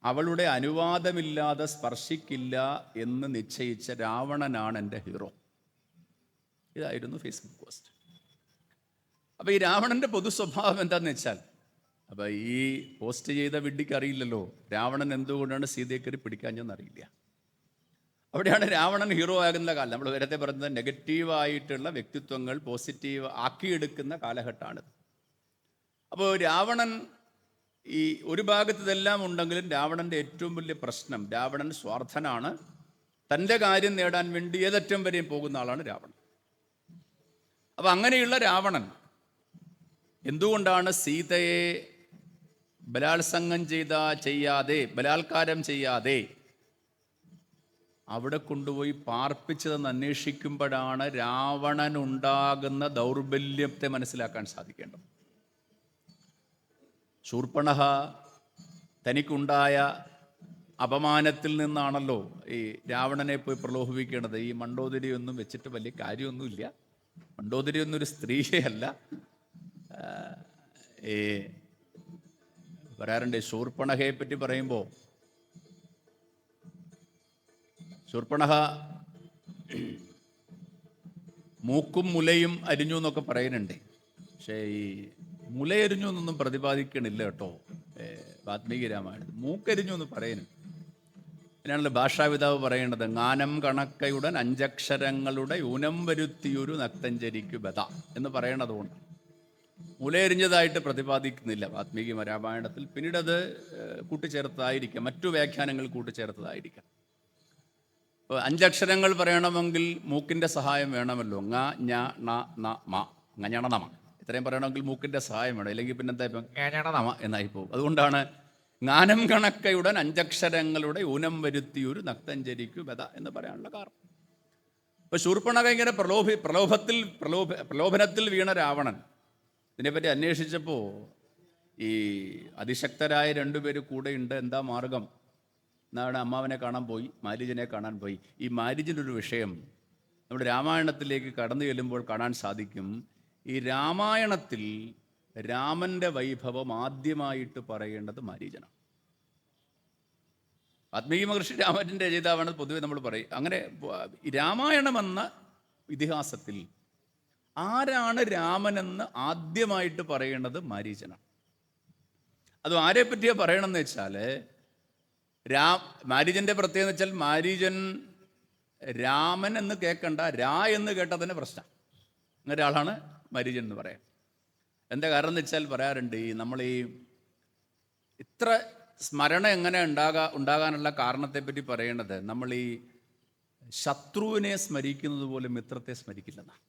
അവളുടെ അനുവാദമില്ലാതെ സ്പർശിക്കില്ല എന്ന് നിശ്ചയിച്ച രാവണനാണ് എൻ്റെ ഹീറോ. ഇതായിരുന്നു ഫേസ്ബുക്ക് പോസ്റ്റ്. അപ്പോൾ ഈ രാവണൻ്റെ പൊതു സ്വഭാവം എന്താണെന്ന് വെച്ചാൽ, അപ്പോൾ ഈ പോസ്റ്റ് ചെയ്ത വിഡ്ഢിക്ക് അറിയില്ലല്ലോ രാവണൻ എന്തുകൊണ്ടാണ് സീതയെ കയറി പിടിക്കാഞ്ഞെന്നറിയില്ല. അവിടെയാണ് രാവണൻ ഹീറോ ആകുന്ന കാലം. നമ്മൾ നേരത്തെ പറഞ്ഞത് നെഗറ്റീവായിട്ടുള്ള വ്യക്തിത്വങ്ങൾ പോസിറ്റീവ് ആക്കിയെടുക്കുന്ന കാലഘട്ടമാണിത്. അപ്പോൾ രാവണൻ ഈ ഒരു ഭാഗത്ത് ഇതെല്ലാം ഉണ്ടെങ്കിലും രാവണൻ്റെ ഏറ്റവും വലിയ പ്രശ്നം, രാവണൻ സ്വാർത്ഥനാണ്. തൻ്റെ കാര്യം നേടാൻ വേണ്ടി ഏതറ്റം വരെയും പോകുന്ന ആളാണ് രാവണൻ. അപ്പം അങ്ങനെയുള്ള രാവണൻ എന്തുകൊണ്ടാണ് സീതയെ ബലാത്കാരം ചെയ്യാതെ അവിടെ കൊണ്ടുപോയി പാർപ്പിച്ചതെന്ന് അന്വേഷിക്കുമ്പോഴാണ് രാവണനുണ്ടാകുന്ന ദൗർബല്യത്തെ മനസ്സിലാക്കാൻ സാധിക്കേണ്ടത്. ശൂർപ്പണഖ തനിക്കുണ്ടായ അപമാനത്തിൽ നിന്നാണല്ലോ ഈ രാവണനെ പോയി പ്രലോഭിപ്പിക്കേണ്ടത്. ഈ മണ്ഡോദരിയൊന്നും വെച്ചിട്ട് വലിയ കാര്യമൊന്നുമില്ല. മണ്ഡോദരിയൊന്നും ഒരു സ്ത്രീയല്ല. പറയാറുണ്ട് ശൂർപ്പണഖയെ പറ്റി പറയുമ്പോൾ, ശൂർപ്പണഖ മൂക്കും മുലയും അരിഞ്ഞു എന്നൊക്കെ പറയുന്നുണ്ട്. പക്ഷേ ഈ മുലയരിഞ്ഞു എന്നൊന്നും പ്രതിപാദിക്കണില്ല കേട്ടോ വാൽമീകി രാമായണത്തിൽ. മൂക്കരിഞ്ഞു എന്ന് പറയുന്നു. അതിനാണല്ലോ ഭാഷാപിതാവ് പറയേണ്ടത്, ജ്ഞാനം കണക്കയുടൻ അഞ്ചക്ഷരങ്ങളുടെ ഊനം വരുത്തിയൊരു നക്തഞ്ചരിക്കു ബത എന്ന് പറയണതുകൊണ്ട് മുലയെറിഞ്ഞതായിട്ട് പ്രതിപാദിക്കുന്നില്ല വാത്മീകി രാമായണത്തിൽ. പിന്നീട് അത് കൂട്ടിച്ചേർത്തതായിരിക്കാം, മറ്റു വ്യാഖ്യാനങ്ങൾ കൂട്ടിച്ചേർത്തതായിരിക്കാം. ഇപ്പോൾ അഞ്ചക്ഷരങ്ങൾ പറയണമെങ്കിൽ മൂക്കിൻ്റെ സഹായം വേണമല്ലോ. ങ ഞ ണ ന മ, ങഞണനമ, ഇത്രയും പറയണമെങ്കിൽ മൂക്കിൻ്റെ സഹായം വേണം, ഇല്ലെങ്കിൽ പിന്നെ എന്താ ഇപ്പം ങഞണനമ എന്നായി പോകും. അതുകൊണ്ടാണ് ജ്ഞാനം കണക്കയുടൻ അഞ്ചക്ഷരങ്ങളുടെ ഊനം വരുത്തിയൊരു നക്തഞ്ചരിക്കു ബത എന്ന് പറയാനുള്ള കാരണം. ഇപ്പോൾ ശൂർപ്പണഖ ഇങ്ങനെ പ്രലോഭനത്തിൽ വീണ രാവണൻ ഇതിനെപ്പറ്റി അന്വേഷിച്ചപ്പോൾ ഈ അതിശക്തരായ രണ്ടുപേര് കൂടെയുണ്ട്, എന്താ മാർഗം എന്നാണ്. അമ്മാവനെ കാണാൻ പോയി, മാരീജനെ കാണാൻ പോയി. ഈ മാരീജനൊരു വിഷയം നമ്മുടെ രാമായണത്തിലേക്ക് കടന്നു ചെല്ലുമ്പോൾ കാണാൻ സാധിക്കും. ഈ രാമായണത്തിൽ രാമൻ്റെ വൈഭവം ആദ്യമായിട്ട് പറയേണ്ടത് മാരീജനാണ്. വാത്മീകി മഹർഷി രാമൻ്റെ രചയിതാവാണ് പൊതുവെ നമ്മൾ പറയും. അങ്ങനെ രാമായണമെന്ന ഇതിഹാസത്തിൽ ആരാണ് രാമനെന്ന് ആദ്യമായിട്ട് പറയേണ്ടത് മാരീചനാണ്. അത് ആരെ പറ്റിയാണ് പറയണമെന്ന് വെച്ചാൽ, മാരീചൻ്റെ പ്രത്യേകത എന്ന് വെച്ചാൽ മാരീചൻ രാമൻ എന്ന് കേൾക്കണ്ട, രാ എന്ന് കേട്ടാൽ തന്നെ പ്രശ്നം. അങ്ങനെ ഒരാളാണ് മാരീചൻ എന്ന് പറയാം. എന്താ കാരണം എന്ന് വെച്ചാൽ പറയാറുണ്ട്, നമ്മൾ ഇത്ര സ്മരണ എങ്ങനെ ഉണ്ടാകാനുള്ള കാരണത്തെപ്പറ്റി പറയേണ്ടത്, നമ്മൾ ശത്രുവിനെ സ്മരിക്കുന്നത് പോലെ മിത്രത്തെ സ്മരിക്കില്ലെന്നാണ്.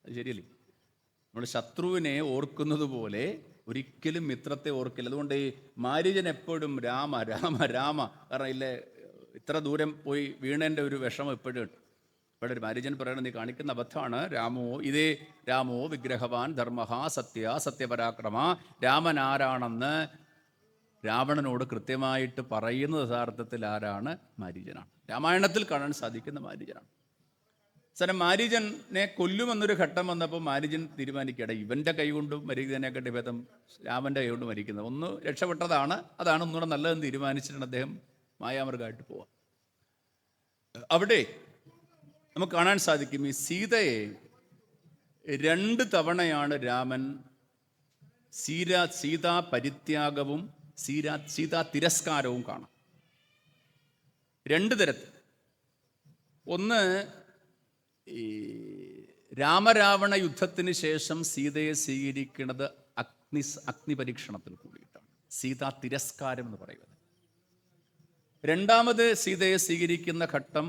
അത് ശരിയല്ലേ? നമ്മൾ ശത്രുവിനെ ഓർക്കുന്നത് പോലെ ഒരിക്കലും മിത്രത്തെ ഓർക്കില്ല. അതുകൊണ്ട് മാരീചൻ എപ്പോഴും രാമ രാമ രാമ, കാരണം ഇല്ലേ ഇത്ര ദൂരം പോയി വീണേൻ്റെ ഒരു വിഷമം എപ്പോഴും ഉണ്ട്. ഇപ്പോഴൊരു മാരീചൻ പറയണത്, നീ കാണിക്കുന്ന അബദ്ധമാണ്. രാമോ വിഗ്രഹവാൻ ധർമ്മ സത്യപരാക്രമ. രാമൻ ആരാണെന്ന് രാവണനോട് കൃത്യമായിട്ട് പറയുന്നത് യഥാർത്ഥത്തിൽ ആരാണ്? മാരീചനാണ്. രാമായണത്തിൽ കാണാൻ സാധിക്കുന്ന മാരീചനാണ്. സാരം മാരീചനെ കൊല്ലുമെന്നൊരു ഘട്ടം വന്നപ്പോൾ മാരീചൻ തീരുമാനിക്കട്ടെ, ഇവൻ്റെ കൈ കൊണ്ട് മരിക്കുന്നതിനെക്കാട്ടി ഭേദം രാമൻ്റെ കൈ കൊണ്ട് മരിക്കുന്നത്, ഒന്ന് രക്ഷപ്പെട്ടതാണ്, അതാണ് ഒന്നുകൂടെ നല്ലതെന്ന് തീരുമാനിച്ചിട്ടാണ് അദ്ദേഹം മായാമൃഗമായിട്ട് പോവാം. അവിടെ നമുക്ക് കാണാൻ സാധിക്കും, ഈ സീതയെ 2 തവണയാണ് രാമൻ സീതാ പരിത്യാഗവും സീതാ തിരസ്കാരവും കാണാം. 2 തരത്തിൽ. ഒന്ന്, ഈ രാമരാവണ യുദ്ധത്തിന് ശേഷം സീതയെ സ്വീകരിക്കുന്നത് അഗ്നി പരീക്ഷണത്തിൽ കൂടിയിട്ടാണ്, സീതാ തിരസ്കാരം എന്ന് പറയുന്നത്. 2ാമത് സീതയെ സ്വീകരിക്കുന്ന ഘട്ടം,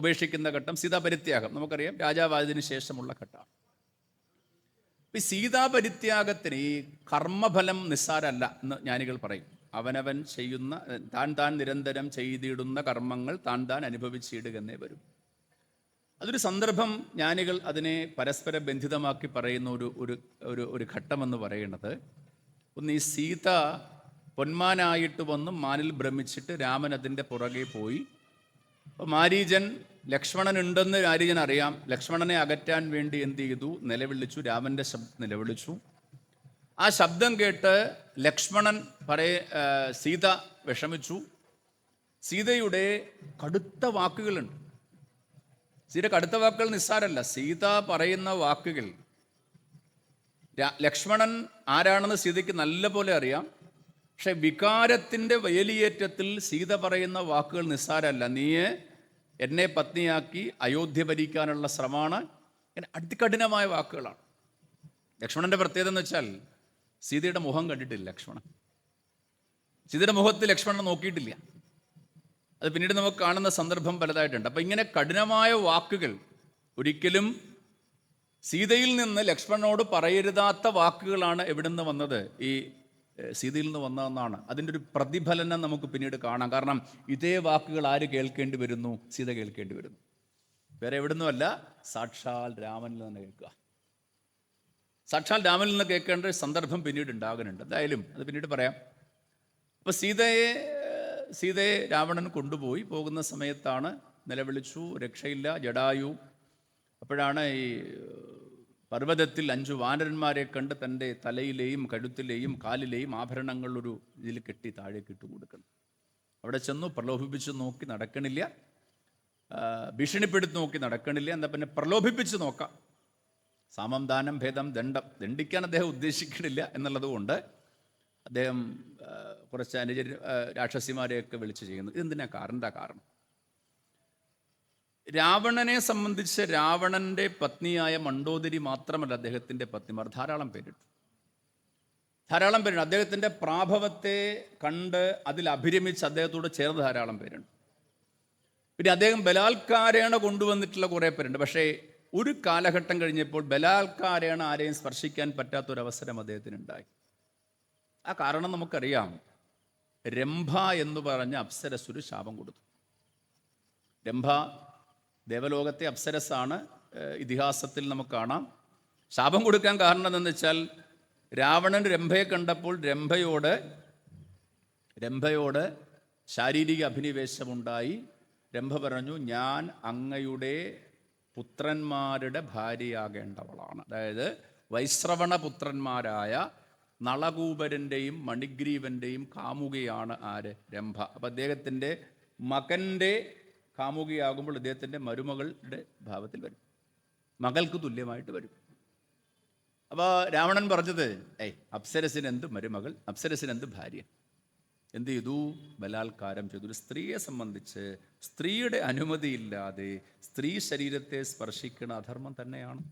ഉപേക്ഷിക്കുന്ന ഘട്ടം സീതാ പരിത്യാഗം, നമുക്കറിയാം രാജാവായതിനു ശേഷമുള്ള ഘട്ടമാണ്. ഈ സീതാ പരിത്യാഗത്തിന് ഈ കർമ്മഫലം നിസ്സാരമല്ല എന്ന് ജ്ഞാനികൾ പറയും. അവനവൻ ചെയ്യുന്ന താൻ നിരന്തരം ചെയ്തിടുന്ന കർമ്മങ്ങൾ താൻ അനുഭവിച്ചിടുക എന്നേ വരും. അതൊരു സന്ദർഭം ജ്ഞാനികൾ അതിനെ പരസ്പര ബന്ധിതമാക്കി പറയുന്ന ഒരു ഘട്ടമെന്ന് പറയുന്നത്, ഒന്ന്, ഈ സീത പൊന്മാനായിട്ട് വന്ന് മാനിൽ ഭ്രമിച്ചിട്ട് രാമൻ അതിൻ്റെ പുറകെ പോയി. അപ്പോൾ മാരീചൻ ലക്ഷ്മണനുണ്ടെന്ന് മാരീചൻ അറിയാം. ലക്ഷ്മണനെ അകറ്റാൻ വേണ്ടി എന്ത് ചെയ്തു? നിലവിളിച്ചു, രാമൻ്റെ ശബ്ദം നിലവിളിച്ചു. ആ ശബ്ദം കേട്ട് ലക്ഷ്മണൻ സീത വിഷമിച്ചു. സീതയുടെ കടുത്ത വാക്കുകളുണ്ട്. സീത കടുത്ത വാക്കുകൾ നിസ്സാരല്ല. സീത പറയുന്ന വാക്കുകൾ ലക്ഷ്മണൻ ആരാണെന്ന് സീതയ്ക്ക് നല്ല പോലെ അറിയാം. പക്ഷെ വികാരത്തിൻ്റെ വേലിയേറ്റത്തിൽ സീത പറയുന്ന വാക്കുകൾ നിസ്സാരമല്ല. നീ എന്നെ പത്നിയാക്കി അയോധ്യ ഭരിക്കാനുള്ള ശ്രമമാണ്. ഇങ്ങനെ അതികഠിനമായ വാക്കുകളാണ്. ലക്ഷ്മണൻ്റെ പ്രത്യേകത എന്ന് വെച്ചാൽ സീതയുടെ മുഖം കണ്ടിട്ടില്ല ലക്ഷ്മണൻ. സീതയുടെ മുഖത്ത് ലക്ഷ്മണൻ നോക്കിയിട്ടില്ല. അത് പിന്നീട് നമുക്ക് കാണുന്ന സന്ദർഭം പലതായിട്ടുണ്ട്. അപ്പം ഇങ്ങനെ കഠിനമായ വാക്കുകൾ ഒരിക്കലും സീതയിൽ നിന്ന് ലക്ഷ്മണനോട് പറയരുതാത്ത വാക്കുകളാണ് എവിടെ നിന്ന് വന്നത്? ഈ സീതയിൽ നിന്ന് വന്നതെന്നാണ്. അതിൻ്റെ ഒരു പ്രതിഫലനം നമുക്ക് പിന്നീട് കാണാം. കാരണം ഇതേ വാക്കുകൾ ആര് കേൾക്കേണ്ടി വരുന്നു? സീത കേൾക്കേണ്ടി വരുന്നു. വേറെ എവിടുന്നുമല്ല, സാക്ഷാൽ രാമനിൽ നിന്ന് കേൾക്കുക. സാക്ഷാൽ രാമനിൽ നിന്ന് കേൾക്കേണ്ട സന്ദർഭം പിന്നീട് ഉണ്ടാകുന്നുണ്ട്. എന്തായാലും അത് പിന്നീട് പറയാം. അപ്പോൾ സീതയെ രാവണൻ കൊണ്ടുപോയി. പോകുന്ന സമയത്താണ് നിലവിളിച്ചു, രക്ഷയില്ല, ജടായു. അപ്പോഴാണ് ഈ പർവ്വതത്തിൽ 5 വാനരന്മാരെ കണ്ട് തൻ്റെ തലയിലെയും കഴുത്തിലെയും കാലിലെയും ആഭരണങ്ങൾ ഒരു ഇതിൽ കെട്ടി താഴേക്ക് ഇട്ട് കൊടുക്കണം. അവിടെ ചെന്നു, പ്രലോഭിപ്പിച്ച് നോക്കി, നടക്കണില്ല. ഭീഷണിപ്പെടുത്തി നോക്കി, നടക്കണില്ല. എന്താ പിന്നെ പ്രലോഭിപ്പിച്ച് നോക്കാം. സാമം ദാനം ഭേദം ദണ്ഡം, ദണ്ഡിക്കാൻ അദ്ദേഹം ഉദ്ദേശിക്കണില്ല എന്നുള്ളത് കൊണ്ട് അദ്ദേഹം കുറച്ച് രാക്ഷസിമാരെയൊക്കെ വിളിച്ച് ചെയ്യുന്നത്. ഇതെന്തിനാ കാരണം? രാവണനെ സംബന്ധിച്ച് രാവണൻ്റെ പത്നിയായ മണ്ഡോദരി മാത്രമല്ല അദ്ദേഹത്തിൻ്റെ പത്നിമാർ, ധാരാളം പേരുണ്ട്. അദ്ദേഹത്തിൻ്റെ പ്രാഭവത്തെ കണ്ട് അതിൽ അഭിരമിച്ച് അദ്ദേഹത്തോട് ചേർന്ന് ധാരാളം പേരുണ്ട്. പിന്നെ അദ്ദേഹം ബലാത്കാരേണ കൊണ്ടുവന്നിട്ടുള്ള കുറേ പേരുണ്ട്. പക്ഷേ ഒരു കാലഘട്ടം കഴിഞ്ഞപ്പോൾ ബലാത്കാരേണ ആരെയും സ്പർശിക്കാൻ പറ്റാത്തൊരവസരം അദ്ദേഹത്തിനുണ്ടായി. ആ കാരണം നമുക്കറിയാം. രംഭ എന്ന് പറഞ്ഞ അപ്സരസ്സൊരു ശാപം കൊടുത്തു. രംഭ ദേവലോകത്തെ അപ്സരസ്സാണ്, ഇതിഹാസത്തിൽ നമുക്ക് കാണാം. ശാപം കൊടുക്കാൻ കാരണം എന്തെന്ന് വെച്ചാൽ രാവണൻ രംഭയെ കണ്ടപ്പോൾ രംഭയോട് ശാരീരിക അഭിനിവേശമുണ്ടായി. രംഭ പറഞ്ഞു, ഞാൻ അങ്ങയുടെ പുത്രന്മാരുടെ ഭാര്യയാകേണ്ടവളാണ്. അതായത് വൈശ്രവണ പുത്രന്മാരായ നളകൂപരൻ്റെയും മണിഗ്രീവൻ്റെയും കാമുകയാണ് ആര്? രംഭ. അപ്പം അദ്ദേഹത്തിൻ്റെ മകൻ്റെ കാമുകയാകുമ്പോൾ അദ്ദേഹത്തിൻ്റെ മരുമകളുടെ ഭാവത്തിൽ വരും, മകൾക്ക് തുല്യമായിട്ട് വരും. അപ്പോൾ രാവണൻ പറഞ്ഞത്, അപ്സരസിന് എന്ത് മരുമകൾ, അപ്സരസിന് എന്ത് ഭാര്യ? എന്ത് ചെയ്തു? ബലാത്കാരം ചെയ്തു. ഒരു സ്ത്രീയെ സംബന്ധിച്ച് സ്ത്രീയുടെ അനുമതിയില്ലാതെ സ്ത്രീ ശരീരത്തെ സ്പർശിക്കുന്ന അധർമ്മം തന്നെയാണ്.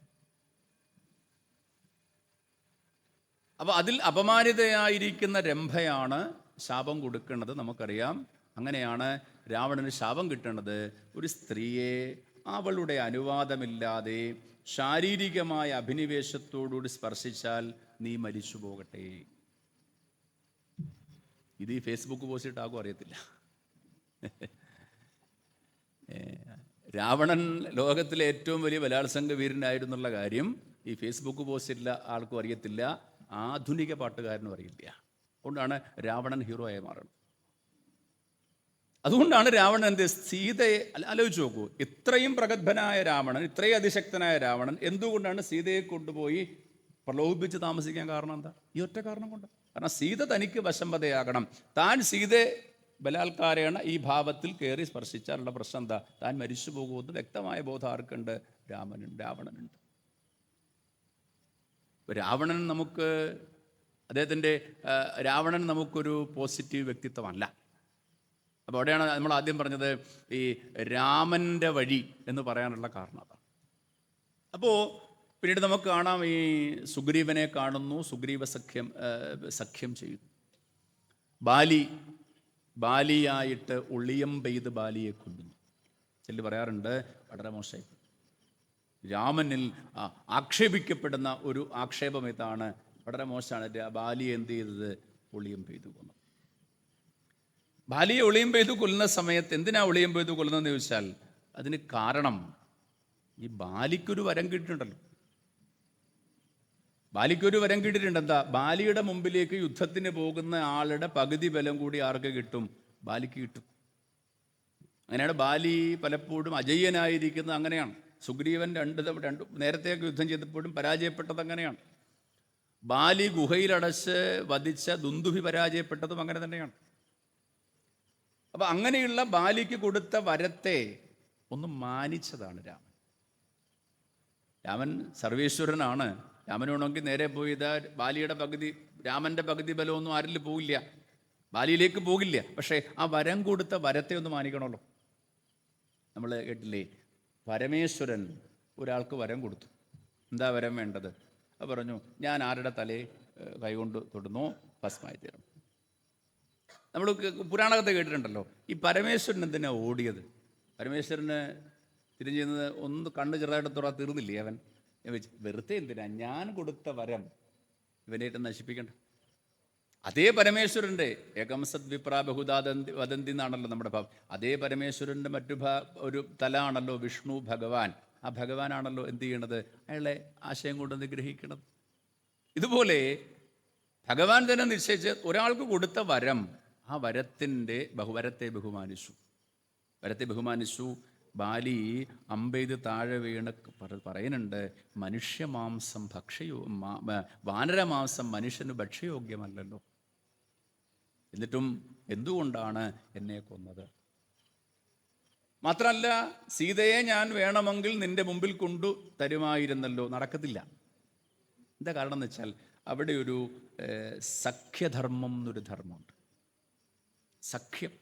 അപ്പോൾ അതിൽ അപമാനിതയായിരിക്കുന്ന രംഭയാണ് ശാപം കൊടുക്കുന്നത്, നമുക്കറിയാം. അങ്ങനെയാണ് രാവണന് ശാപം കിട്ടുന്നത്. ഒരു സ്ത്രീയെ അവളുടെ അനുവാദമില്ലാതെ ശാരീരികമായ അഭിനിവേശത്തോടുകൂടി സ്പർശിച്ചാൽ നീ മരിച്ചു പോകട്ടെ. ഇത് ഈ ഫേസ്ബുക്ക് പോസ്റ്റ് ഇട്ടാകും അറിയത്തില്ല. രാവണൻ ലോകത്തിലെ ഏറ്റവും വലിയ ബലാത്സംഗ വീരനായിരുന്നുള്ള കാര്യം ഈ ഫേസ്ബുക്ക് പോസ്റ്റില്ല ആൾക്കും അറിയത്തില്ല, ആധുനിക പാട്ടുകാരനും അറിയില്ല. അതുകൊണ്ടാണ് രാവണൻ ഹീറോ ആയി മാറുന്നത്. അതുകൊണ്ടാണ് രാവണൻ എന്ത് സീതയെ ആലോചിച്ച് നോക്കൂ. ഇത്രയും പ്രഗത്ഭനായ രാവണൻ, ഇത്രയും അതിശക്തനായ രാവണൻ എന്തുകൊണ്ടാണ് സീതയെ കൊണ്ടുപോയി പ്രലോഭിപ്പിച്ച് താമസിക്കാൻ കാരണം എന്താ? ഈ ഒറ്റ കാരണം കൊണ്ട്. കാരണം സീത തനിക്ക് വശംവദയാകണം. താൻ സീതയെ ബലാത്കാരേണ ഈ ഭാവത്തിൽ കയറി സ്പർശിച്ചാലുള്ള പ്രശ്നം എന്താ? താൻ മരിച്ചു പോകുമെന്ന് വ്യക്തമായ ബോധം ആർക്കുണ്ട്? രാവണനുണ്ട്. രാവണൻ നമുക്കൊരു പോസിറ്റീവ് വ്യക്തിത്വമല്ല. അപ്പോൾ അവിടെയാണ് നമ്മൾ ആദ്യം പറഞ്ഞത് ഈ രാമൻ്റെ വഴി എന്ന് പറയാനുള്ള കാരണം അതാണ്. അപ്പോൾ പിന്നീട് നമുക്ക് കാണാം, ഈ സുഗ്രീവനെ കാണുന്നു, സുഗ്രീവ സഖ്യം ചെയ്യുന്നു. ബാലിയായിട്ട് ഒളിയം പെയ്ത് ബാലിയെ കൊല്ലുന്നു. ചെല്ലു പറയാറുണ്ട്, വളരെ മോശമായി. രാമനിൽ ആക്ഷേപിക്കപ്പെടുന്ന ഒരു ആക്ഷേപം ഇതാണ്, വളരെ മോശമാണ്. ബാലിയെ എന്ത് ചെയ്തത്? ഒളിയം പെയ്തു കൊന്നു. ബാലിയെ ഒളിയം പെയ്തു കൊല്ലുന്ന സമയത്ത് എന്തിനാ ഒളിയം പെയ്തു കൊല്ലുന്നതെന്ന് ചോദിച്ചാൽ അതിന് കാരണം ഈ ബാലിക്കൊരു വരം കിട്ടിയിട്ടുണ്ടല്ലോ. എന്താ? ബാലിയുടെ മുമ്പിലേക്ക് യുദ്ധത്തിന് പോകുന്ന ആളുടെ പകുതി ബലം കൂടി ആർക്ക് കിട്ടും? ബാലിക്ക് കിട്ടും. അങ്ങനെയാണ് ബാലി പലപ്പോഴും അജയ്യനായിരിക്കുന്നത്. അങ്ങനെയാണ്. സുഗ്രീവൻ രണ്ട് നേരത്തെയൊക്കെ യുദ്ധം ചെയ്തപ്പോഴും പരാജയപ്പെട്ടത് അങ്ങനെയാണ്. ബാലി ഗുഹയിലടച്ച് വധിച്ച ദുന്ദുഭി പരാജയപ്പെട്ടതും അങ്ങനെ തന്നെയാണ്. അപ്പം അങ്ങനെയുള്ള ബാലിക്ക് കൊടുത്ത വരത്തെ ഒന്ന് മാനിച്ചതാണ് രാമൻ. രാമൻ സർവേശ്വരനാണ്. രാമനാണെങ്കിൽ നേരെ പോയി രാമൻ്റെ പകുതി ബലമൊന്നും ആരിൽ പോകില്ല, ബാലിയിലേക്ക് പോകില്ല. പക്ഷേ ആ വരം കൊടുത്ത വരത്തെ ഒന്ന് മാനിക്കണമല്ലോ. നമ്മൾ കേട്ടില്ലേ, പരമേശ്വരൻ ഒരാൾക്ക് വരം കൊടുത്തു. എന്താ വരം വേണ്ടത്? അത് പറഞ്ഞു, ഞാൻ ആരുടെ തലയെ കൈകൊണ്ട് തൊടുന്നോ ഭസ്മായി തീരണം. നമ്മൾ പുരാണകത്തെ കേട്ടിട്ടുണ്ടല്ലോ. ഈ പരമേശ്വരൻ എന്തിനാ ഓടിയത്? പരമേശ്വരന് തിരിഞ്ഞു ചെയ്യുന്നത് ഒന്ന് കണ്ണ് ചെറുതായിട്ട് തീർന്നില്ലേ അവൻ? വെറുതെ എന്തിനാ? ഞാൻ കൊടുത്ത വരം ഇവനായിട്ട് നശിപ്പിക്കണ്ട. അതേ പരമേശ്വരൻ്റെ ഏകംസദ് വിപ്രാ ബഹുദാദന്തി വദന്തി എന്നാണല്ലോ നമ്മുടെ ഭാവം. അതേ പരമേശ്വരൻ്റെ ഒരു തലാണല്ലോ വിഷ്ണു ഭഗവാൻ. ആ ഭഗവാനാണല്ലോ എന്ത് ചെയ്യണത്? അയാളെ ആശയം കൊണ്ട് നിഗ്രഹിക്കണത്. ഇതുപോലെ ഭഗവാൻ തന്നെ നിശ്ചയിച്ച് ഒരാൾക്ക് കൊടുത്ത വരം, ആ വരത്തെ ബഹുമാനിച്ചു. ബാലി അമ്പെയ്ത് താഴെ വീണ് പറയുന്നുണ്ട്, മനുഷ്യമാംസം വാനരമാംസം മനുഷ്യന് ഭക്ഷ്യയോഗ്യമല്ലല്ലോ. എന്നിട്ടും എന്തുകൊണ്ടാണ് എന്നെ കൊന്നത്? മാത്രമല്ല, സീതയെ ഞാൻ വേണമെങ്കിൽ നിന്റെ മുമ്പിൽ കൊണ്ടു തരുമായിരുന്നല്ലോ. നടക്കത്തില്ല. എന്താ കാരണം എന്ന് വെച്ചാൽ അവിടെ ഒരു സഖ്യധർമ്മം എന്നൊരു ധർമ്മമുണ്ട്. സഖ്യം.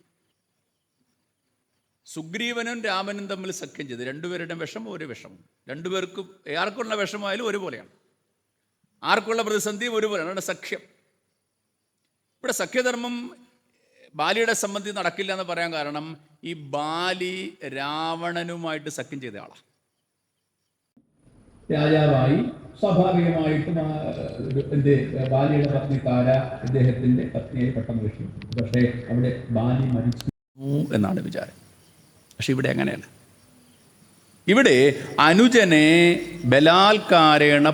സുഗ്രീവനും രാമനും തമ്മിൽ സഖ്യം ചെയ്ത് രണ്ടുപേരുടെ വിഷമം ഒരു വിഷമം. രണ്ടുപേർക്കും ആർക്കുള്ള വിഷമമായാലും ഒരുപോലെയാണ്, ആർക്കുള്ള പ്രതിസന്ധിയും ഒരുപോലെയാണ്. അവിടെ സഖ്യം. ഇവിടെ സഖ്യധർമ്മം ബാലിയുടെ സംബന്ധിച്ച് നടക്കില്ല എന്ന് പറയാൻ കാരണം ഈ ബാലി രാവണനുമായിട്ട് സഖ്യം ചെയ്ത ആളാണ്. രാജാവായി സ്വാഭാവികമായിട്ടും ബാലിയുടെ പത്നി താര ഇദ്ദേഹത്തിന്റെ പത്നിയെ പെട്ടെന്ന് രക്ഷിക്കും. പക്ഷേ അവിടെ ബാലി മരിച്ചു എന്നാണ് വിചാരം. പക്ഷെ ഇവിടെ അങ്ങനെയല്ല. ഇവിടെ അനുജനെ ബലാത്കാരേണ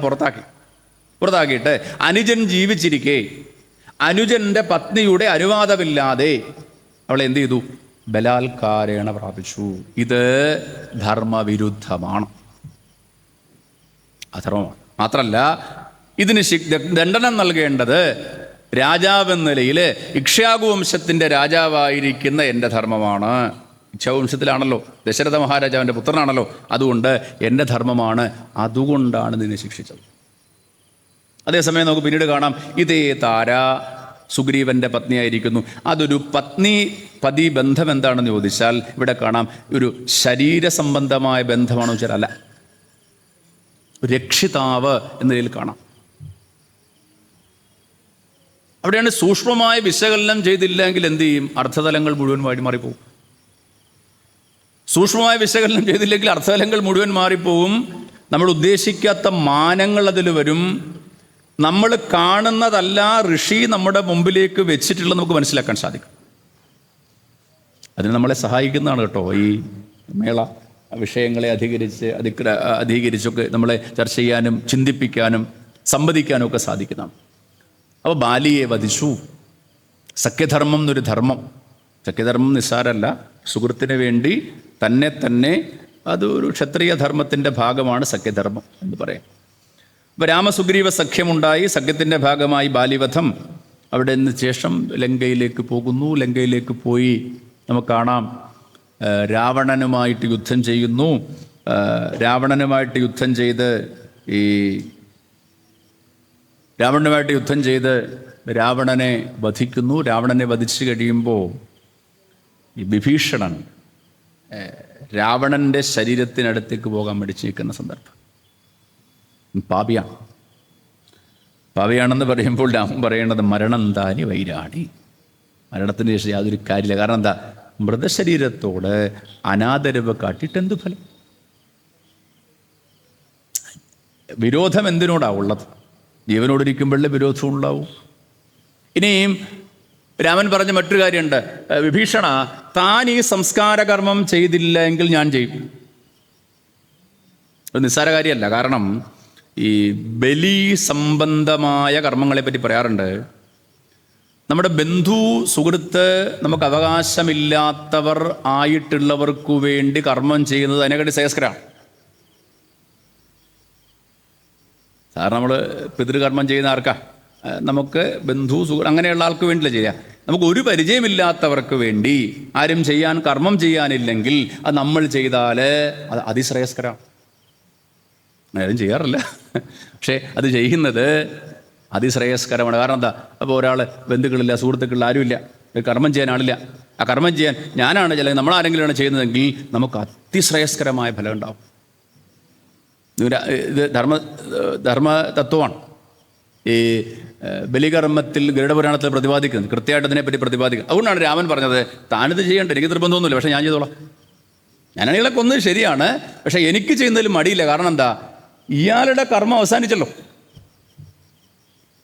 പുറത്താക്കിയിട്ട് അനുജൻ ജീവിച്ചിരിക്കെ അനുജന്റെ പത്നിയുടെ അനുവാദമില്ലാതെ അവളെ എന്ത് ചെയ്തു? ബലാത്കാരേണ പ്രാപിച്ചു. ഇത് ധർമ്മവിരുദ്ധമാണ്, അധർമ്മമാണ്. മാത്രമല്ല ഇതിന് ദണ്ഡനം നൽകേണ്ടത് രാജാവെന്ന നിലയിൽ ഇക്ഷ്വാകു വംശത്തിൻ്റെ രാജാവായിരിക്കുന്ന എൻ്റെ ധർമ്മമാണ്. ഇക്ഷ്വാകുവംശത്തിലാണല്ലോ, ദശരഥ മഹാരാജാവിൻ്റെ പുത്രനാണല്ലോ. അതുകൊണ്ട് എൻ്റെ ധർമ്മമാണ്, അതുകൊണ്ടാണ് ഇതിനെ ശിക്ഷിച്ചത്. അതേസമയം നമുക്ക് പിന്നീട് കാണാം, ഇതേ താര സുഗ്രീവൻ്റെ പത്നിയായിരിക്കുന്നു. അതൊരു പതി ബന്ധം എന്താണെന്ന് ചോദിച്ചാൽ ഇവിടെ കാണാം, ഒരു ശരീര സംബന്ധമായ ബന്ധമാണെന്ന് വെച്ചാൽ അല്ല, രക്ഷിതാവ് എന്ന നിലയിൽ കാണാം. അവിടെയാണ് സൂക്ഷ്മമായ വിശകലനം ചെയ്തില്ലെങ്കിൽ എന്ത് ചെയ്യും? അർത്ഥതലങ്ങൾ മുഴുവൻ മാറിപ്പോകും. സൂക്ഷ്മമായ വിശകലനം ചെയ്തില്ലെങ്കിൽ അർത്ഥതലങ്ങൾ മുഴുവൻ മാറിപ്പോവും. നമ്മൾ ഉദ്ദേശിക്കാത്ത മാനങ്ങൾ അതിൽ വരും. നമ്മൾ കാണുന്നതല്ല ഋഷി നമ്മുടെ മുമ്പിലേക്ക് വെച്ചിട്ടുള്ളത് നമുക്ക് മനസ്സിലാക്കാൻ സാധിക്കും. അതിന് നമ്മളെ സഹായിക്കുന്നതാണ് കേട്ടോ ഈ മേള. വിഷയങ്ങളെ അധികരിച്ചൊക്കെ നമ്മളെ ചർച്ച ചെയ്യാനും ചിന്തിപ്പിക്കാനും സംവദിക്കാനും ഒക്കെ സാധിക്കുന്നതാണ്. അപ്പോൾ ബാലിയെ വധിച്ചു. സഖ്യധർമ്മം എന്നൊരു ധർമ്മം. സഖ്യധർമ്മം നിസ്സാരമല്ല. സുഹൃത്തിന് വേണ്ടി തന്നെ അതൊരു ക്ഷത്രിയ ധർമ്മത്തിൻ്റെ ഭാഗമാണ് സഖ്യധർമ്മം എന്ന് പറയാം. അപ്പോൾ രാമസുഗ്രീവ സഖ്യമുണ്ടായി. സഖ്യത്തിൻ്റെ ഭാഗമായി ബാലിവധം. അവിടെ നിന്ന് ശേഷം ലങ്കയിലേക്ക് പോകുന്നു. ലങ്കയിലേക്ക് പോയി നമുക്ക് കാണാം രാവണനുമായിട്ട് യുദ്ധം ചെയ്യുന്നു. രാവണനുമായിട്ട് യുദ്ധം ചെയ്ത് രാവണനെ വധിക്കുന്നു. രാവണനെ വധിച്ചു കഴിയുമ്പോൾ ഈ വിഭീഷണൻ രാവണൻ്റെ ശരീരത്തിനടുത്തേക്ക് പോകാൻ മടിച്ചു നിൽക്കുന്ന സന്ദർഭം. പാപിയാണെന്ന് പറയുമ്പോൾ രാമൻ പറയേണ്ടത് മരണം താനി വൈരാണി. മരണത്തിന് ശേഷം യാതൊരു കാര്യമില്ല. കാരണം എന്താ? മൃതശരീരത്തോട് അനാദരവ് കാട്ടിട്ടെന്തു ഫലം? വിരോധം എന്തിനോടാ ഉള്ളത്? ജീവനോടിരിക്കുമ്പോഴേ വിരോധം ഉണ്ടാവും. ഇനിയും രാമൻ പറഞ്ഞ മറ്റൊരു കാര്യമുണ്ട്, വിഭീഷണ താൻ ഈ സംസ്കാരകർമ്മം ചെയ്തില്ല എങ്കിൽ ഞാൻ ചെയ്യും. അത് നിസ്സാര കാര്യമല്ല. കാരണം ഈ ബലി സംബന്ധമായ കർമ്മങ്ങളെപ്പറ്റി പറയാറുണ്ട്. നമ്മുടെ ബന്ധു സുഹൃത്ത് നമുക്ക് അവകാശമില്ലാത്തവർ ആയിട്ടുള്ളവർക്കു വേണ്ടി കർമ്മം ചെയ്യുന്നത് അതിനെക്കാട്ടി ശ്രേയസ്കരമാണ്. സാധാരണ നമ്മൾ പിതൃകർമ്മം ചെയ്യുന്ന ആർക്കാ? നമുക്ക് ബന്ധു സുഹൃത്ത് അങ്ങനെയുള്ള ആൾക്ക് വേണ്ടിയില്ല ചെയ്യുക. നമുക്ക് ഒരു പരിചയമില്ലാത്തവർക്ക് വേണ്ടി ആരും കർമ്മം ചെയ്യാനില്ലെങ്കിൽ അത് നമ്മൾ ചെയ്താൽ അത് അതിശ്രേയസ്കരമാണ്. ആരും ചെയ്യാറില്ല, പക്ഷേ അത് ചെയ്യുന്നത് അതിശ്രേയസ്കരമാണ്. കാരണം എന്താ? അപ്പോൾ ഒരാൾ ബന്ധുക്കളില്ല, സുഹൃത്തുക്കളിൽ ആരുമില്ല, കർമ്മം ചെയ്യാൻ ആളില്ല. ആ കർമ്മം ചെയ്യാൻ ഞാനാണ് അല്ലെങ്കിൽ നമ്മളാരെങ്കിലുമാണ് ചെയ്യുന്നതെങ്കിൽ നമുക്ക് അതിശ്രേയസ്കരമായ ഫലം ഉണ്ടാവും. ഇത് ധർമ്മ തത്വമാണ്. ഈ ബലികർമ്മത്തിൽ ഗരുഡപുരാണത്തിൽ പ്രതിപാദിക്കുന്നത്, കൃത്യമായിട്ട് അതിനെപ്പറ്റി പ്രതിപാദിക്കുന്നത്. അതുകൊണ്ടാണ് രാമൻ പറഞ്ഞത് താനിത് ചെയ്യേണ്ട, എനിക്ക് നിർബന്ധമൊന്നുമില്ല, പക്ഷേ ഞാൻ ചെയ്തോളാം. ഞാനാണെങ്കിലൊക്കെ കൊന്നത് ശരിയാണ്, പക്ഷേ എനിക്ക് ചെയ്യുന്നതിൽ മടിയില്ല. കാരണം എന്താ? ഇയാളുടെ കർമ്മം അവസാനിച്ചല്ലോ.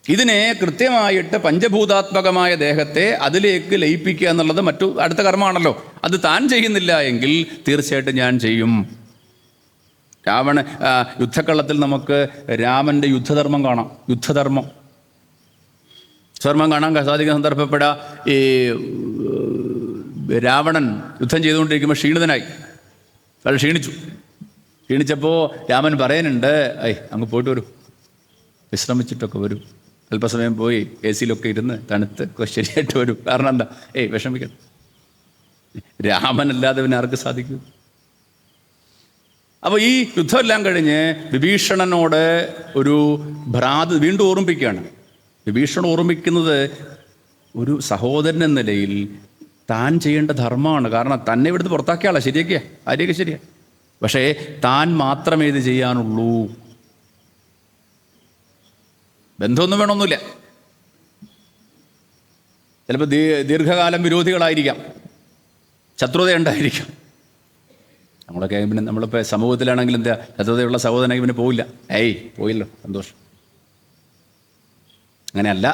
ഇതിനെ കൃത്യമായിട്ട് പഞ്ചഭൂതാത്മകമായ ദേഹത്തെ അതിലേക്ക് ലയിപ്പിക്കുക എന്നുള്ളത് അടുത്ത കർമ്മമാണല്ലോ. അത് താൻ ചെയ്യുന്നില്ല എങ്കിൽ തീർച്ചയായിട്ടും ഞാൻ ചെയ്യും. യുദ്ധക്കളത്തിൽ നമുക്ക് രാമൻ്റെ യുദ്ധധർമ്മം കാണാം. യുദ്ധധർമ്മം കാണാൻ സാധിക്കുന്ന സന്ദർഭപ്പെടാ. ഈ രാവണൻ യുദ്ധം ചെയ്തുകൊണ്ടിരിക്കുമ്പോൾ ക്ഷീണിതനായി, അത് ക്ഷീണിച്ചപ്പോൾ രാമൻ പറയാനുണ്ട്, അങ്ങ് പോയിട്ട് വരൂ, വിശ്രമിച്ചിട്ടൊക്കെ വരൂ, അല്പസമയം പോയി AC-യിലൊക്കെ ഇരുന്ന് തണുത്ത് ശരിയായിട്ട് വരും. കാരണം എന്താ? വിഷമിക്കണം. രാമനല്ലാതെ പിന്നെ ആർക്ക് സാധിക്കും? അപ്പോൾ ഈ യുദ്ധമെല്ലാം കഴിഞ്ഞ് വിഭീഷണനോട് ഒരു വീണ്ടും ഓർമ്മിപ്പിക്കുകയാണ്. വിഭീഷണൻ ഓർമ്മിക്കുന്നത് ഒരു സഹോദരൻ എന്ന നിലയിൽ താൻ ചെയ്യേണ്ട ധർമ്മമാണ്. കാരണം തന്നെ ഇവിടുന്ന് പുറത്താക്കിയ ആളാണ്, ശരിയൊക്കെയാ, ആരെയൊക്കെ ശരിയാ. പക്ഷേ താൻ മാത്രമേ ഇത് ചെയ്യാനുള്ളൂ. ബന്ധമൊന്നും വേണമെന്നില്ല. ചിലപ്പോൾ ദീർഘകാലം വിരോധികളായിരിക്കാം, ശത്രുതയുണ്ടായിരിക്കാം. നമ്മളൊക്കെ പിന്നെ നമ്മളിപ്പോൾ സമൂഹത്തിലാണെങ്കിൽ എന്താ, ശത്രുതയുള്ള സഹോദരനെങ്കിൽ പിന്നെ പോയില്ല, പോയില്ലോ, സന്തോഷം. അങ്ങനെയല്ല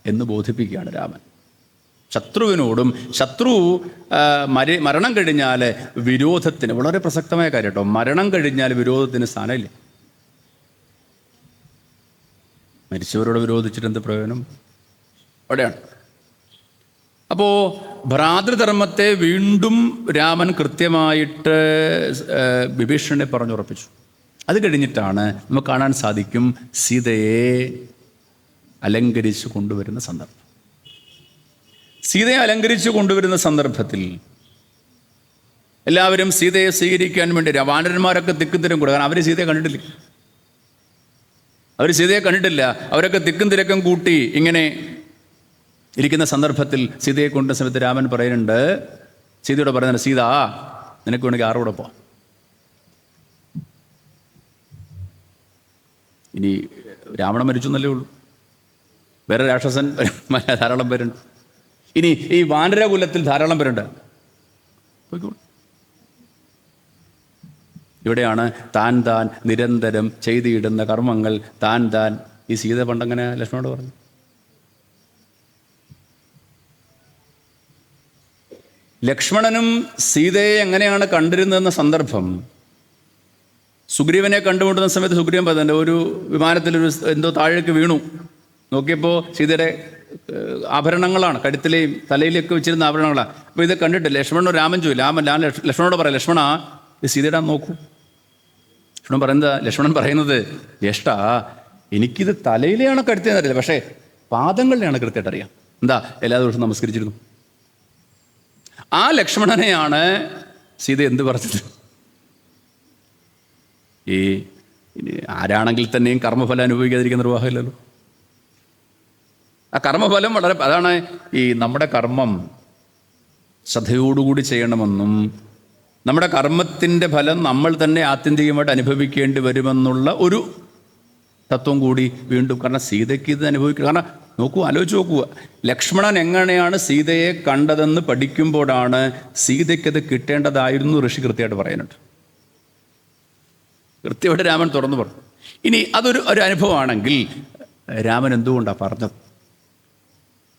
എന്ന് ബോധിപ്പിക്കുകയാണ് രാമൻ ശത്രുവിനോടും. ശത്രു മരണം കഴിഞ്ഞാൽ വിരോധത്തിന്, വളരെ പ്രസക്തമായ കാര്യം കേട്ടോ, മരണം കഴിഞ്ഞാൽ വിരോധത്തിന് സ്ഥാനമില്ല. മരിച്ചവരോട് വിരോധിച്ചിട്ട് എന്ത് പ്രയോജനം? അവിടെയാണ്. അപ്പോൾ ഭ്രാതൃധർമ്മത്തെ വീണ്ടും രാമൻ കൃത്യമായിട്ട് വിഭീഷണനെ പറഞ്ഞുറപ്പിച്ചു. അത് കഴിഞ്ഞിട്ടാണ് നമുക്ക് കാണാൻ സാധിക്കും സീതയെ അലങ്കരിച്ചു കൊണ്ടുവരുന്ന സന്ദർഭം. സീതയെ അലങ്കരിച്ചു കൊണ്ടുവരുന്ന സന്ദർഭത്തിൽ എല്ലാവരും സീതയെ സ്വീകരിക്കാൻ വേണ്ടി വാനരന്മാരൊക്കെ തിക്കും തിരക്കും കൂടെ. കാരണം അവർ സീതയെ കണ്ടിട്ടില്ല, അവരൊക്കെ തിക്കും തിരക്കും കൂട്ടി ഇങ്ങനെ ഇരിക്കുന്ന സന്ദർഭത്തിൽ സീതയെ കൊണ്ടുവന്ന സമയത്ത് രാമൻ പറയുന്നുണ്ട്, സീതയോട് പറയുന്നുണ്ട്, സീത നിനക്ക് വേണമെങ്കിൽ ആരോടെ പോവാം. ഇനി രാവണൻ മരിച്ചു എന്നല്ലേ ഉള്ളൂ, വേറെ രാക്ഷസൻ ധാരാളം പേരുണ്ട്. ഇനി ഈ വാനരകുലത്തിൽ ധാരാളം പേരുണ്ട്. ഇവിടെയാണ് താൻ നിരന്തരം ചെയ്തിടുന്ന കർമ്മങ്ങൾ താൻ. ഈ സീത പണ്ടങ്ങനെ ലക്ഷ്മണനോട് പറഞ്ഞു. ലക്ഷ്മണനും സീതയെ എങ്ങനെയാണ് കണ്ടിരുന്നതെന്ന സന്ദർഭം സുഗ്രീവനെ കണ്ടുമുട്ടുന്ന സമയത്ത് സുഗ്രീവൻ പറയുന്നുണ്ട്, ഒരു വിമാനത്തിലൊരു എന്തോ താഴേക്ക് വീണു, നോക്കിയപ്പോൾ സീതയുടെ ആഭരണങ്ങളാണ്, കഴുത്തിലെയും തലയിലേക്ക് വെച്ചിരുന്ന ആഭരണങ്ങളാണ്. അപ്പോൾ ഇത് കണ്ടിട്ട് ലക്ഷ്മണനോട് രാമൻ ലക്ഷ്മണനോട് പറയാം, ലക്ഷ്മണ ഇത് സീതയുടെ നോക്കൂ. ലക്ഷ്മണൻ പറയുന്നത്, ജ്യേഷ്ഠ എനിക്കിത് തലയിലെയാണ് കഴുത്തിയെന്ന് അറിയില്ല, പക്ഷേ പാദങ്ങളിലെയാണ് കൃത്യമായിട്ട് അറിയാം. എന്താ, എല്ലാ ദിവസവും നമസ്കരിച്ചിരുന്നു. ആ ലക്ഷ്മണനെയാണ് സീത എന്ത് പറഞ്ഞത്? ഈ ആരാണെങ്കിൽ തന്നെയും കർമ്മഫലം അനുഭവിക്കാതിരിക്കുന്ന നിർവാഹമില്ലല്ലോ. ആ കർമ്മഫലം അതാണ് ഈ നമ്മുടെ കർമ്മം ശ്രദ്ധയോടുകൂടി ചെയ്യണമെന്നും നമ്മുടെ കർമ്മത്തിൻ്റെ ഫലം നമ്മൾ തന്നെ ആത്യന്തികമായിട്ട് അനുഭവിക്കേണ്ടി വരുമെന്നുള്ള ഒരു തത്വം കൂടി വീണ്ടും. കാരണം സീതയ്ക്ക് ഇത് അനുഭവിക്കുക, കാരണം ആലോചിച്ച് നോക്കുക, ലക്ഷ്മണൻ എങ്ങനെയാണ് സീതയെ കണ്ടതെന്ന് പഠിക്കുമ്പോഴാണ് സീതയ്ക്കത് കിട്ടേണ്ടതായിരുന്നു ഋഷി കൃത്യമായിട്ട് പറയുന്നുണ്ട്. കൃത്യമായിട്ട് രാമൻ തുറന്നു പറഞ്ഞു. ഇനി അതൊരു അനുഭവമാണെങ്കിൽ രാമൻ എന്തുകൊണ്ടാണ് പറഞ്ഞത്?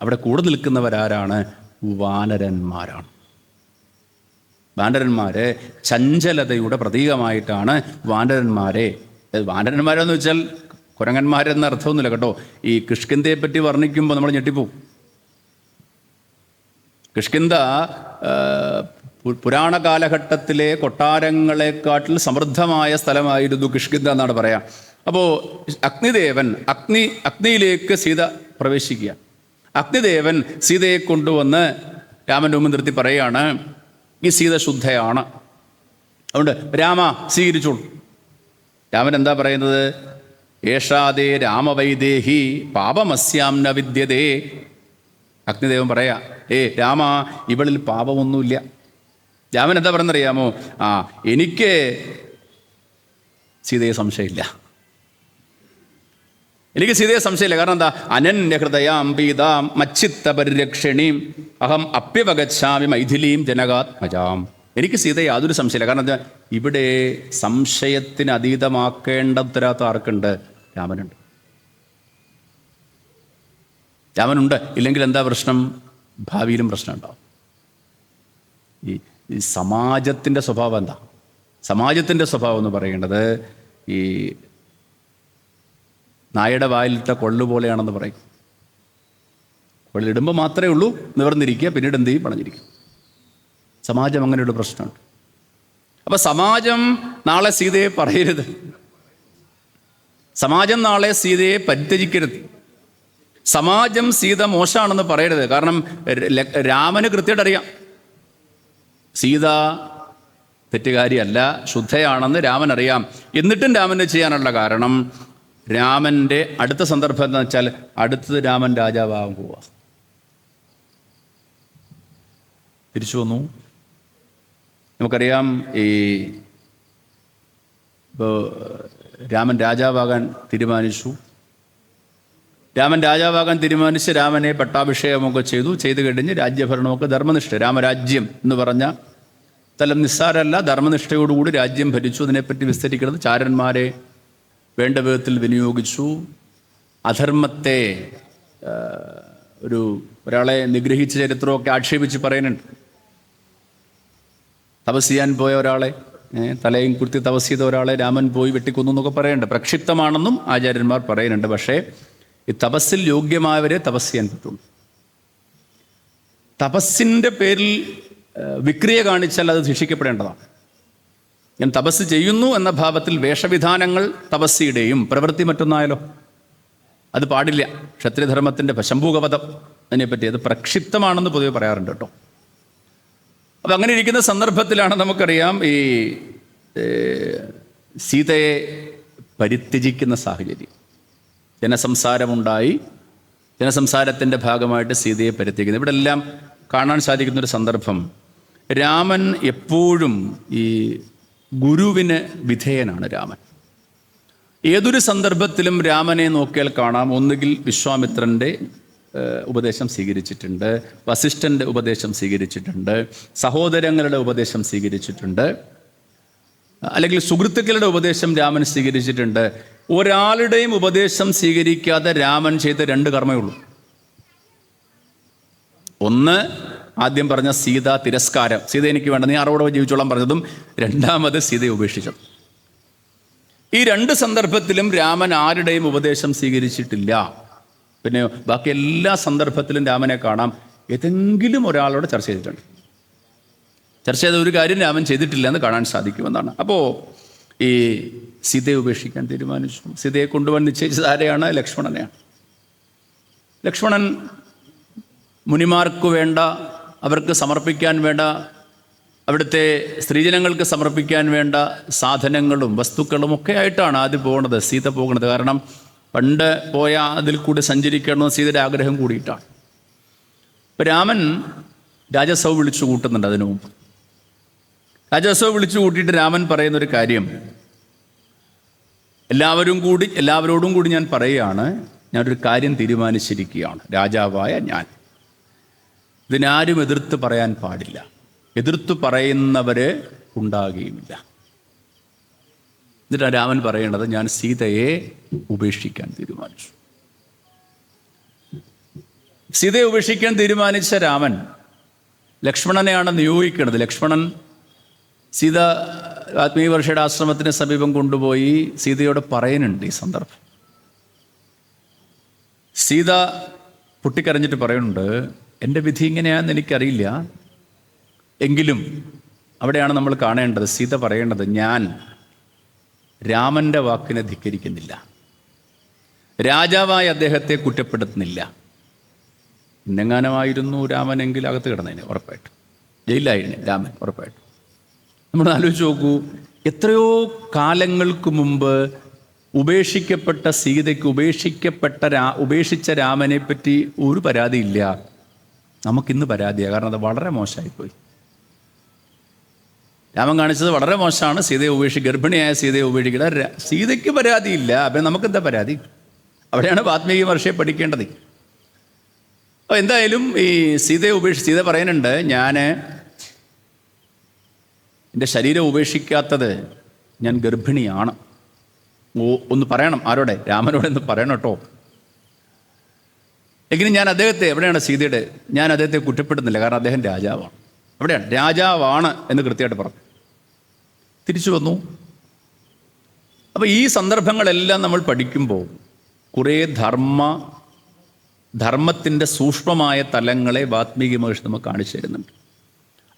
അവിടെ കൂടെ നിൽക്കുന്നവരാരാണ്? വാനരന്മാരാണ്. വാനരന്മാരെ ചഞ്ചലതയുടെ പ്രതീകമായിട്ടാണ് വാനരന്മാരെന്ന് വെച്ചാൽ കുരങ്ങന്മാരെന്ന അർത്ഥമൊന്നുമില്ല കേട്ടോ. ഈ കിഷ്കിന്ധയെ പറ്റി വർണ്ണിക്കുമ്പോൾ നമ്മൾ ഞെട്ടിപ്പോവും. കിഷ്കിന്ധ പുരാണ കാലഘട്ടത്തിലെ കൊട്ടാരങ്ങളെക്കാട്ടിൽ സമൃദ്ധമായ സ്ഥലമായിരുന്നു കിഷ്കിന്ധ എന്നാണ് പറയാം. അപ്പോൾ അഗ്നിദേവൻ അഗ്നിയിലേക്ക് സീത പ്രവേശിക്കുക. അഗ്നിദേവൻ സീതയെ കൊണ്ടുവന്ന് രാമൻ്റെ മുമ്പ് നിർത്തി പറയുകയാണ്, ഈ സീത ശുദ്ധയാണ്, അതുകൊണ്ട് രാമ സ്വീകരിച്ചോളൂ. രാമൻ എന്താ പറയുന്നത്? ഏഷാദേ രാമവൈദേഹി പാപമസ്യാം ന വിദ്യതേ. അഗ്നിദേവൻ പറയാ, രാമ ഇവളിൽ പാപമൊന്നുമില്ല. രാമൻ എന്താ പറയുന്നറിയാമോ? എനിക്ക് സീതയെ സംശയമില്ല, കാരണം എന്താ? അനന്യഹൃദയാം പീതാം മച്ചിത്ത പരിരക്ഷണീം അഹം അപ്യവഗച്ഛാമി മൈഥിലീം ജനകാത്മജാം. എനിക്ക് സീത യാതൊരു സംശയമില്ല. കാരണം എന്താ? ഇവിടെ സംശയത്തിന് അതീതമാക്കേണ്ട ഉത്തരവാദിത്വം ആർക്കുണ്ട്? രാമനുണ്ട്. ഇല്ലെങ്കിൽ എന്താ പ്രശ്നം? ഭാവിയിലും പ്രശ്നം ഉണ്ടാവും. ഈ സമാജത്തിൻ്റെ സ്വഭാവം എന്താ? സമാജത്തിൻ്റെ സ്വഭാവം എന്ന് പറയുന്നത് ഈ നായയുടെ വായിലിട്ട കൊള്ളു പോലെയാണെന്ന് പറയും. കൊള്ളിടുമ്പോൾ മാത്രമേ ഉള്ളൂ നിവർന്നിരിക്കുക, പിന്നീട് എന്ത് ചെയ്യും? പണഞ്ഞിരിക്കും. സമാജം അങ്ങനെയുള്ള പ്രശ്നമുണ്ട്. അപ്പം സമാജം നാളെ സീതയെ പറയരുത്, സമാജം നാളെ സീതയെ പരിത്യജിക്കരുത്, സമാജം സീത മോശമാണെന്ന് പറയരുത്. കാരണം രാമന് കൃത്യമായിട്ട് അറിയാം സീത തെറ്റുകാരിയല്ല, ശുദ്ധയാണെന്ന് രാമൻ അറിയാം. എന്നിട്ടും രാമന് ചെയ്യാനുള്ള കാരണം രാമൻ്റെ അടുത്ത സന്ദർഭം എന്ന് വെച്ചാൽ അടുത്തത് രാമൻ രാജാവാകാൻ പോവുക. തിരിച്ചു വന്നു. നമുക്കറിയാം, ഇപ്പോൾ രാമൻ രാജാവാകാൻ തീരുമാനിച്ചു. രാമൻ രാജാവാകാൻ തീരുമാനിച്ച് രാമനെ പട്ടാഭിഷേകമൊക്കെ ചെയ്തു കഴിഞ്ഞ് രാജ്യഭരണമൊക്കെ ധർമ്മനിഷ്ഠ, രാമരാജ്യം എന്ന് പറഞ്ഞ സ്ഥലം നിസ്സാരമല്ല, ധർമ്മനിഷ്ഠയോടുകൂടി രാജ്യം ഭരിച്ചു. അതിനെപ്പറ്റി വിസ്തരിക്കുന്നത് ചാരന്മാരെ വേണ്ട വിധത്തിൽ വിനിയോഗിച്ചു. അധർമ്മത്തെ ഒരാളെ നിഗ്രഹിച്ച ചരിത്രമൊക്കെ ആക്ഷേപിച്ച് പറയുന്നുണ്ട്. തപസ് ചെയ്യാൻ പോയ ഒരാളെ, തലയും കുത്തി തപസ് ചെയ്ത ഒരാളെ രാമൻ പോയി വെട്ടിക്കൊന്നു എന്നൊക്കെ പറയുന്നുണ്ട്. പ്രക്ഷിപ്തമാണെന്നും ആചാര്യന്മാർ പറയുന്നുണ്ട്. പക്ഷേ ഈ തപസ്സിൽ യോഗ്യമായവരെ തപസ് ചെയ്യാൻ പറ്റുള്ളൂ. തപസ്സിൻ്റെ പേരിൽ വിക്രിയ കാണിച്ചാൽ അത് ശിക്ഷിക്കപ്പെടേണ്ടതാണ്. ഞാൻ തപസ് ചെയ്യുന്നു എന്ന ഭാവത്തിൽ വേഷവിധാനങ്ങൾ തപസ്സിയുടെയും പ്രവൃത്തി മറ്റൊന്നായാലോ അത് പാടില്ല. ക്ഷത്രിയധർമ്മത്തിൻ്റെ ശംഭൂകവധം അതിനെപ്പറ്റി അത് പ്രക്ഷിപ്തമാണെന്ന് പൊതുവെ പറയാറുണ്ട് കേട്ടോ. അപ്പം അങ്ങനെ ഇരിക്കുന്ന സന്ദർഭത്തിലാണ് നമുക്കറിയാം ഈ സീതയെ പരിത്യജിക്കുന്ന സാഹചര്യം. ജനസംസാരമുണ്ടായി. ജനസംസാരത്തിൻ്റെ ഭാഗമായിട്ട് സീതയെ പരിത്യജിക്കുന്നത് ഇവിടെ എല്ലാം കാണാൻ സാധിക്കുന്നൊരു സന്ദർഭം. രാമൻ എപ്പോഴും ഈ ഗുരുവിന് വിധേയനാണ്. രാമൻ ഏതൊരു സന്ദർഭത്തിലും രാമനെ നോക്കിയാൽ കാണാം, ഒന്നുകിൽ വിശ്വാമിത്രൻ്റെ ഉപദേശം സ്വീകരിച്ചിട്ടുണ്ട്, വസിഷ്ഠൻ്റെ ഉപദേശം സ്വീകരിച്ചിട്ടുണ്ട്, സഹോദരങ്ങളുടെ ഉപദേശം സ്വീകരിച്ചിട്ടുണ്ട്, അല്ലെങ്കിൽ സുഹൃത്തുക്കളുടെ ഉപദേശം രാമൻ സ്വീകരിച്ചിട്ടുണ്ട്. ഒരാളുടെയും ഉപദേശം സ്വീകരിക്കാതെ രാമൻ ചെയ്ത 2 കർമ്മമേ ഉള്ളൂ. ഒന്ന്, ആദ്യം പറഞ്ഞ സീത തിരസ്കാരം, സീത എനിക്ക് വേണ്ട, നീ ആരോടെ ജീവിച്ചോളാൻ പറഞ്ഞതും. രണ്ടാമത് സീതയെ ഉപേക്ഷിച്ചത്. ഈ 2 സന്ദർഭത്തിലും രാമൻ ആരുടെയും ഉപദേശം സ്വീകരിച്ചിട്ടില്ല. പിന്നെ ബാക്കി എല്ലാ സന്ദർഭത്തിലും രാമനെ കാണാം ഏതെങ്കിലും ഒരാളോട് ചർച്ച ചെയ്തിട്ടുണ്ട്. ചർച്ച ചെയ്ത ഒരു കാര്യം രാമൻ ചെയ്തിട്ടില്ല എന്ന് കാണാൻ സാധിക്കുമെന്നാണ്. അപ്പോൾ ഈ സീതയെ ഉപേക്ഷിക്കാൻ തീരുമാനിച്ചു. സീതയെ കൊണ്ടുപോകാൻ നിശ്ചയിച്ചത് ആരെയാണ്? ലക്ഷ്മണനെയാണ്. ലക്ഷ്മണൻ മുനിമാർക്ക് വേണ്ട, അവർക്ക് സമർപ്പിക്കാൻ വേണ്ട, അവിടുത്തെ സ്ത്രീജനങ്ങൾക്ക് സമർപ്പിക്കാൻ വേണ്ട സാധനങ്ങളും വസ്തുക്കളും ഒക്കെ ആയിട്ടാണ് ആദ്യം പോകുന്നത്, സീത പോകുന്നത്. കാരണം പണ്ട് പോയ അതിൽ കൂടി സഞ്ചരിക്കണമെന്ന് സീതയുടെ ആഗ്രഹം കൂടിയിട്ടാണ്. ഇപ്പം രാമൻ രാജസഭ വിളിച്ചു കൂട്ടുന്നുണ്ട്. അതിനു മുമ്പ് രാജസഭ വിളിച്ചു കൂട്ടിയിട്ട് രാമൻ പറയുന്നൊരു കാര്യം, എല്ലാവരോടും കൂടി ഞാൻ പറയുകയാണ്, ഞാനൊരു കാര്യം തീരുമാനിച്ചിരിക്കുകയാണ്. രാജാവായ ഞാൻ ഇതിനാരും എതിർത്ത് പറയാൻ പാടില്ല, എതിർത്തു പറയുന്നവരെ ഉണ്ടാകുകയുമില്ല. എന്നിട്ടാണ് രാമൻ പറയേണ്ടത്, ഞാൻ സീതയെ ഉപേക്ഷിക്കാൻ തീരുമാനിച്ചു. സീതയെ ഉപേക്ഷിക്കാൻ തീരുമാനിച്ച രാമൻ ലക്ഷ്മണനെയാണ് നിയോഗിക്കുന്നത്. ലക്ഷ്മണൻ സീത ആത്മീയ വർഷയുടെ ആശ്രമത്തിന് സമീപം കൊണ്ടുപോയി സീതയോട് പറയുന്നുണ്ട് ഈ സന്ദർഭം. സീത പൊട്ടിക്കരഞ്ഞിട്ട് പറയുന്നുണ്ട്, എൻ്റെ വിധി ഇങ്ങനെയാണെന്ന് എനിക്കറിയില്ല, എങ്കിലും അവിടെയാണ് നമ്മൾ കാണേണ്ടത്. സീത പറയേണ്ടത്, ഞാൻ രാമൻ്റെ വാക്കിനെ ധിക്കരിക്കുന്നില്ല, രാജാവായ അദ്ദേഹത്തെ കുറ്റപ്പെടുത്തുന്നില്ല. ഇന്നെങ്ങാനമായിരുന്നു രാമനെങ്കിൽ അകത്ത് കിടന്നതിന് ഉറപ്പായിട്ടും, ജയിലായിരുന്നു രാമൻ ഉറപ്പായിട്ടും. നമ്മൾ ആലോചിച്ച് നോക്കൂ, എത്രയോ കാലങ്ങൾക്ക് മുമ്പ് ഉപേക്ഷിക്കപ്പെട്ട സീതയ്ക്ക് ഉപേക്ഷിച്ച രാമനെ പറ്റി ഒരു പരാതിയില്ല. നമുക്കിന്ന് പരാതിയാണ്. കാരണം അത് വളരെ മോശമായിപ്പോയി. രാമൻ കാണിച്ചത് വളരെ മോശമാണ്. ഗർഭിണിയായ സീതയെ ഉപേക്ഷിക്കുക. സീതയ്ക്ക് പരാതിയില്ല, അപ്പം നമുക്കെന്താ പരാതി? അവിടെയാണ് ആത്മീയ വർഷയെ പഠിക്കേണ്ടത്. അപ്പോൾ എന്തായാലും ഈ സീത പറയുന്നുണ്ട്, ഞാൻ എൻ്റെ ശരീരം ഉപേക്ഷിക്കാത്തത് ഞാൻ ഗർഭിണിയാണ്. ഒന്ന് പറയണം, ആരോടെ? രാമനോട് എന്ന് പറയണം കേട്ടോ. എങ്കിലും ഞാൻ അദ്ദേഹത്തെ, എവിടെയാണ് സീതയുടെ, ഞാൻ അദ്ദേഹത്തെ കുറ്റപ്പെടുന്നില്ല, കാരണം അദ്ദേഹം രാജാവാണ്. അവിടെയാണ് രാജാവാണ് എന്ന് കൃത്യമായിട്ട് പറഞ്ഞു. തിരിച്ചു വന്നു. അപ്പോൾ ഈ സന്ദർഭങ്ങളെല്ലാം നമ്മൾ പഠിക്കുമ്പോൾ കുറേ ധർമ്മത്തിൻ്റെ സൂക്ഷ്മമായ തലങ്ങളെ വാത്മീകി മഹർഷി നമുക്ക് കാണിച്ചു തരുന്നുണ്ട്.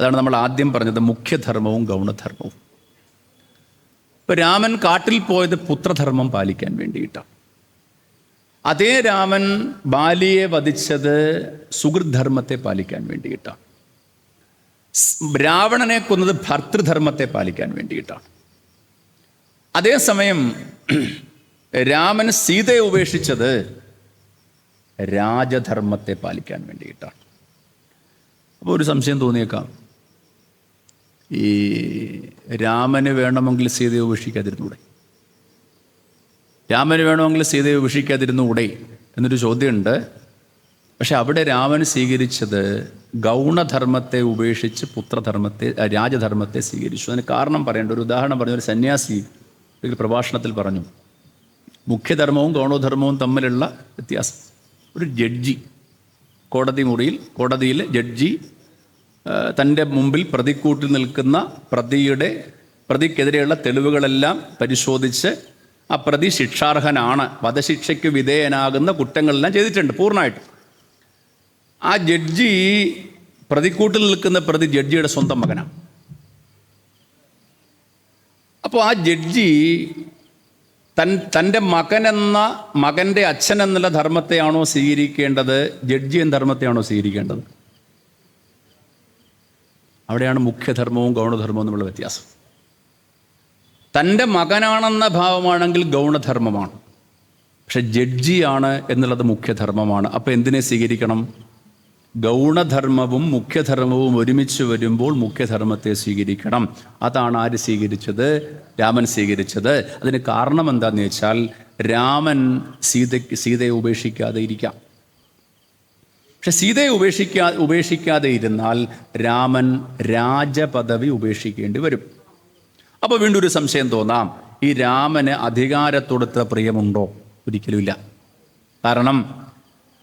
അതാണ് നമ്മൾ ആദ്യം പറഞ്ഞത്, മുഖ്യധർമ്മവും ഗൗണധർമ്മവും. ഇപ്പോൾ രാമൻ കാട്ടിൽ പോയത് പുത്രധർമ്മം പാലിക്കാൻ വേണ്ടിയിട്ടാണ്. അതേ രാമൻ ബാലിയെ വധിച്ചത് സുഹൃദ്ധർമ്മത്തെ പാലിക്കാൻ വേണ്ടിയിട്ടാണ്. രാവണനെ കൊന്നത് ഭർത്തൃധർമ്മത്തെ പാലിക്കാൻ വേണ്ടിയിട്ടാണ്. അതേസമയം രാമൻ സീതയെ ഉപേക്ഷിച്ചത് രാജധർമ്മത്തെ പാലിക്കാൻ വേണ്ടിയിട്ടാണ്. അപ്പോൾ ഒരു സംശയം തോന്നിയേക്കാം, ഈ രാമന് വേണമെങ്കിൽ സീതയെ ഉപേക്ഷിക്കാതിരുന്നൂടെ? രാമന് വേണമെങ്കിൽ സീതയെ ഉപേക്ഷിക്കാതിരുന്നുകൂടെ എന്നൊരു ചോദ്യമുണ്ട്. പക്ഷെ അവിടെ രാമൻ സ്വീകരിച്ചത് ഗൗണധർമ്മത്തെ ഉപേക്ഷിച്ച് രാജധർമ്മത്തെ സ്വീകരിച്ചു. അതിന് കാരണം പറയേണ്ട ഒരു ഉദാഹരണം പറഞ്ഞു. ഒരു സന്യാസി ഒരു പ്രഭാഷണത്തിൽ പറഞ്ഞു, മുഖ്യധർമ്മവും ഗൗണധർമ്മവും തമ്മിലുള്ള വ്യത്യാസം. ഒരു ജഡ്ജി കോടതിയിൽ ജഡ്ജി തൻ്റെ മുമ്പിൽ പ്രതിക്കൂട്ടിൽ നിൽക്കുന്ന പ്രതിക്കെതിരെയുള്ള തെളിവുകളെല്ലാം പരിശോധിച്ച് ആ പ്രതി ശിക്ഷാർഹനാണ്, വധശിക്ഷയ്ക്ക് വിധേയനാകുന്ന കുറ്റങ്ങളെല്ലാം ചെയ്തിട്ടുണ്ട് പൂർണ്ണമായിട്ട്. ആ ജഡ്ജി പ്രതിക്കൂട്ടിൽ നിൽക്കുന്ന പ്രതി ജഡ്ജിയുടെ സ്വന്തം മകനാണ്. അപ്പോൾ ആ ജഡ്ജി തൻ്റെ മകൻ്റെ അച്ഛൻ എന്നുള്ള ധർമ്മത്തെയാണോ സ്വീകരിക്കേണ്ടത്, ജഡ്ജിയൻ ധർമ്മത്തെയാണോ സ്വീകരിക്കേണ്ടത്? അവിടെയാണ് മുഖ്യധർമ്മവും ഗൗണധർമ്മവും തമ്മിലുള്ള വ്യത്യാസം. തൻ്റെ മകനാണെന്ന ഭാവമാണെങ്കിൽ ഗൗണധർമ്മമാണ്, പക്ഷെ ജഡ്ജിയാണ് എന്നുള്ളത് മുഖ്യധർമ്മമാണ്. അപ്പോൾ എന്തിനെ സ്വീകരിക്കണം? ഗൗണധർമ്മവും മുഖ്യധർമ്മവും ഒരുമിച്ച് വരുമ്പോൾ മുഖ്യധർമ്മത്തെ സ്വീകരിക്കണം. അതാണ് ആര് സ്വീകരിച്ചത്? രാമൻ സ്വീകരിച്ചത്. അതിന് കാരണം എന്താണെന്ന് വെച്ചാൽ, രാമൻ സീതയെ ഉപേക്ഷിക്കാതെ ഇരിക്കാം. പക്ഷെ സീതയെ ഉപേക്ഷിക്കാതെ ഇരുന്നാൽ രാമൻ രാജപദവി ഉപേക്ഷിക്കേണ്ടി വരും. അപ്പോൾ വീണ്ടും ഒരു സംശയം തോന്നാം, ഈ രാമന് അധികാരത്തോടുത്ത പ്രിയമുണ്ടോ? ഒരിക്കലുമില്ല. കാരണം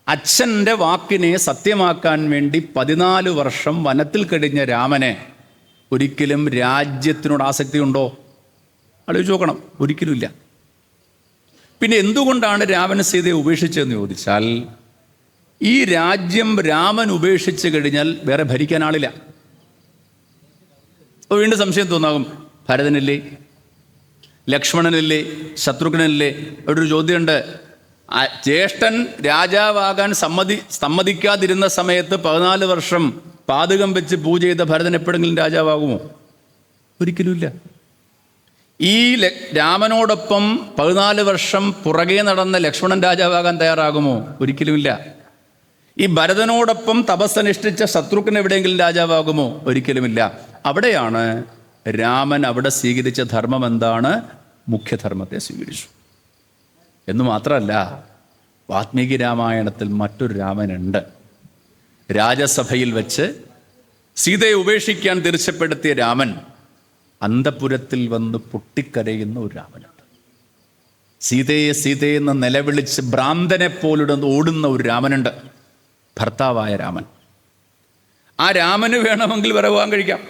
അച്ഛൻ്റെ വാക്കിനെ സത്യമാക്കാൻ വേണ്ടി 14 വർഷം വനത്തിൽ കഴിഞ്ഞ രാമന് ഒരിക്കലും രാജ്യത്തിനോട് ആസക്തി ഉണ്ടോ? ആലോചിച്ച് നോക്കണം. ഒരിക്കലുമില്ല. പിന്നെ എന്തുകൊണ്ടാണ് രാമൻ സീതയെ ഉപേക്ഷിച്ചതെന്ന് ചോദിച്ചാൽ, ഈ രാജ്യം രാമൻ ഉപേക്ഷിച്ച് കഴിഞ്ഞാൽ വേറെ ഭരിക്കാൻ ആളില്ല. അപ്പോൾ വീണ്ടും സംശയം തോന്നാകും, ഭരതനില്ലേ, ലക്ഷ്മണനില്ലേ, ശത്രുഘ്നനില്ലേ? അവിടെ ഒരു ചോദ്യമുണ്ട്. ജ്യേഷ്ഠൻ രാജാവാകാൻ സമ്മതിക്കാതിരുന്ന സമയത്ത് 14 വർഷം പാതകം വെച്ച് പൂജ ചെയ്ത ഭരതൻ എപ്പോഴെങ്കിലും രാജാവാകുമോ? ഒരിക്കലുമില്ല. ഈ രാമനോടൊപ്പം 14 വർഷം പുറകെ നടന്ന ലക്ഷ്മണൻ രാജാവാകാൻ തയ്യാറാകുമോ? ഒരിക്കലുമില്ല. ഈ ഭരതനോടൊപ്പം തപസ്സനുഷ്ഠിച്ച ശത്രുഘ്നൻ എവിടെയെങ്കിലും രാജാവാകുമോ? ഒരിക്കലുമില്ല. അവിടെയാണ് രാമൻ അവിടെ സ്വീകരിച്ച ധർമ്മം എന്താണ്? മുഖ്യധർമ്മത്തെ സ്വീകരിച്ചു. എന്ന് മാത്രമല്ല, വാത്മീകി രാമായണത്തിൽ മറ്റൊരു രാമനുണ്ട്. രാജസഭയിൽ വെച്ച് സീതയെ ഉപേക്ഷിക്കാൻ തീർച്ചപ്പെടുത്തിയ രാമൻ അന്തഃപുരത്തിൽ വന്ന് പൊട്ടിക്കരയുന്ന ഒരു രാമനുണ്ട്. സീതയെന്ന് നിലവിളിച്ച് ഭ്രാന്തനെ പോലുള്ള ഓടുന്ന ഒരു രാമനുണ്ട്, ഭർത്താവായ രാമൻ. ആ രാമന് വേണമെങ്കിൽ വേറെ വിവാഹം കഴിക്കാം.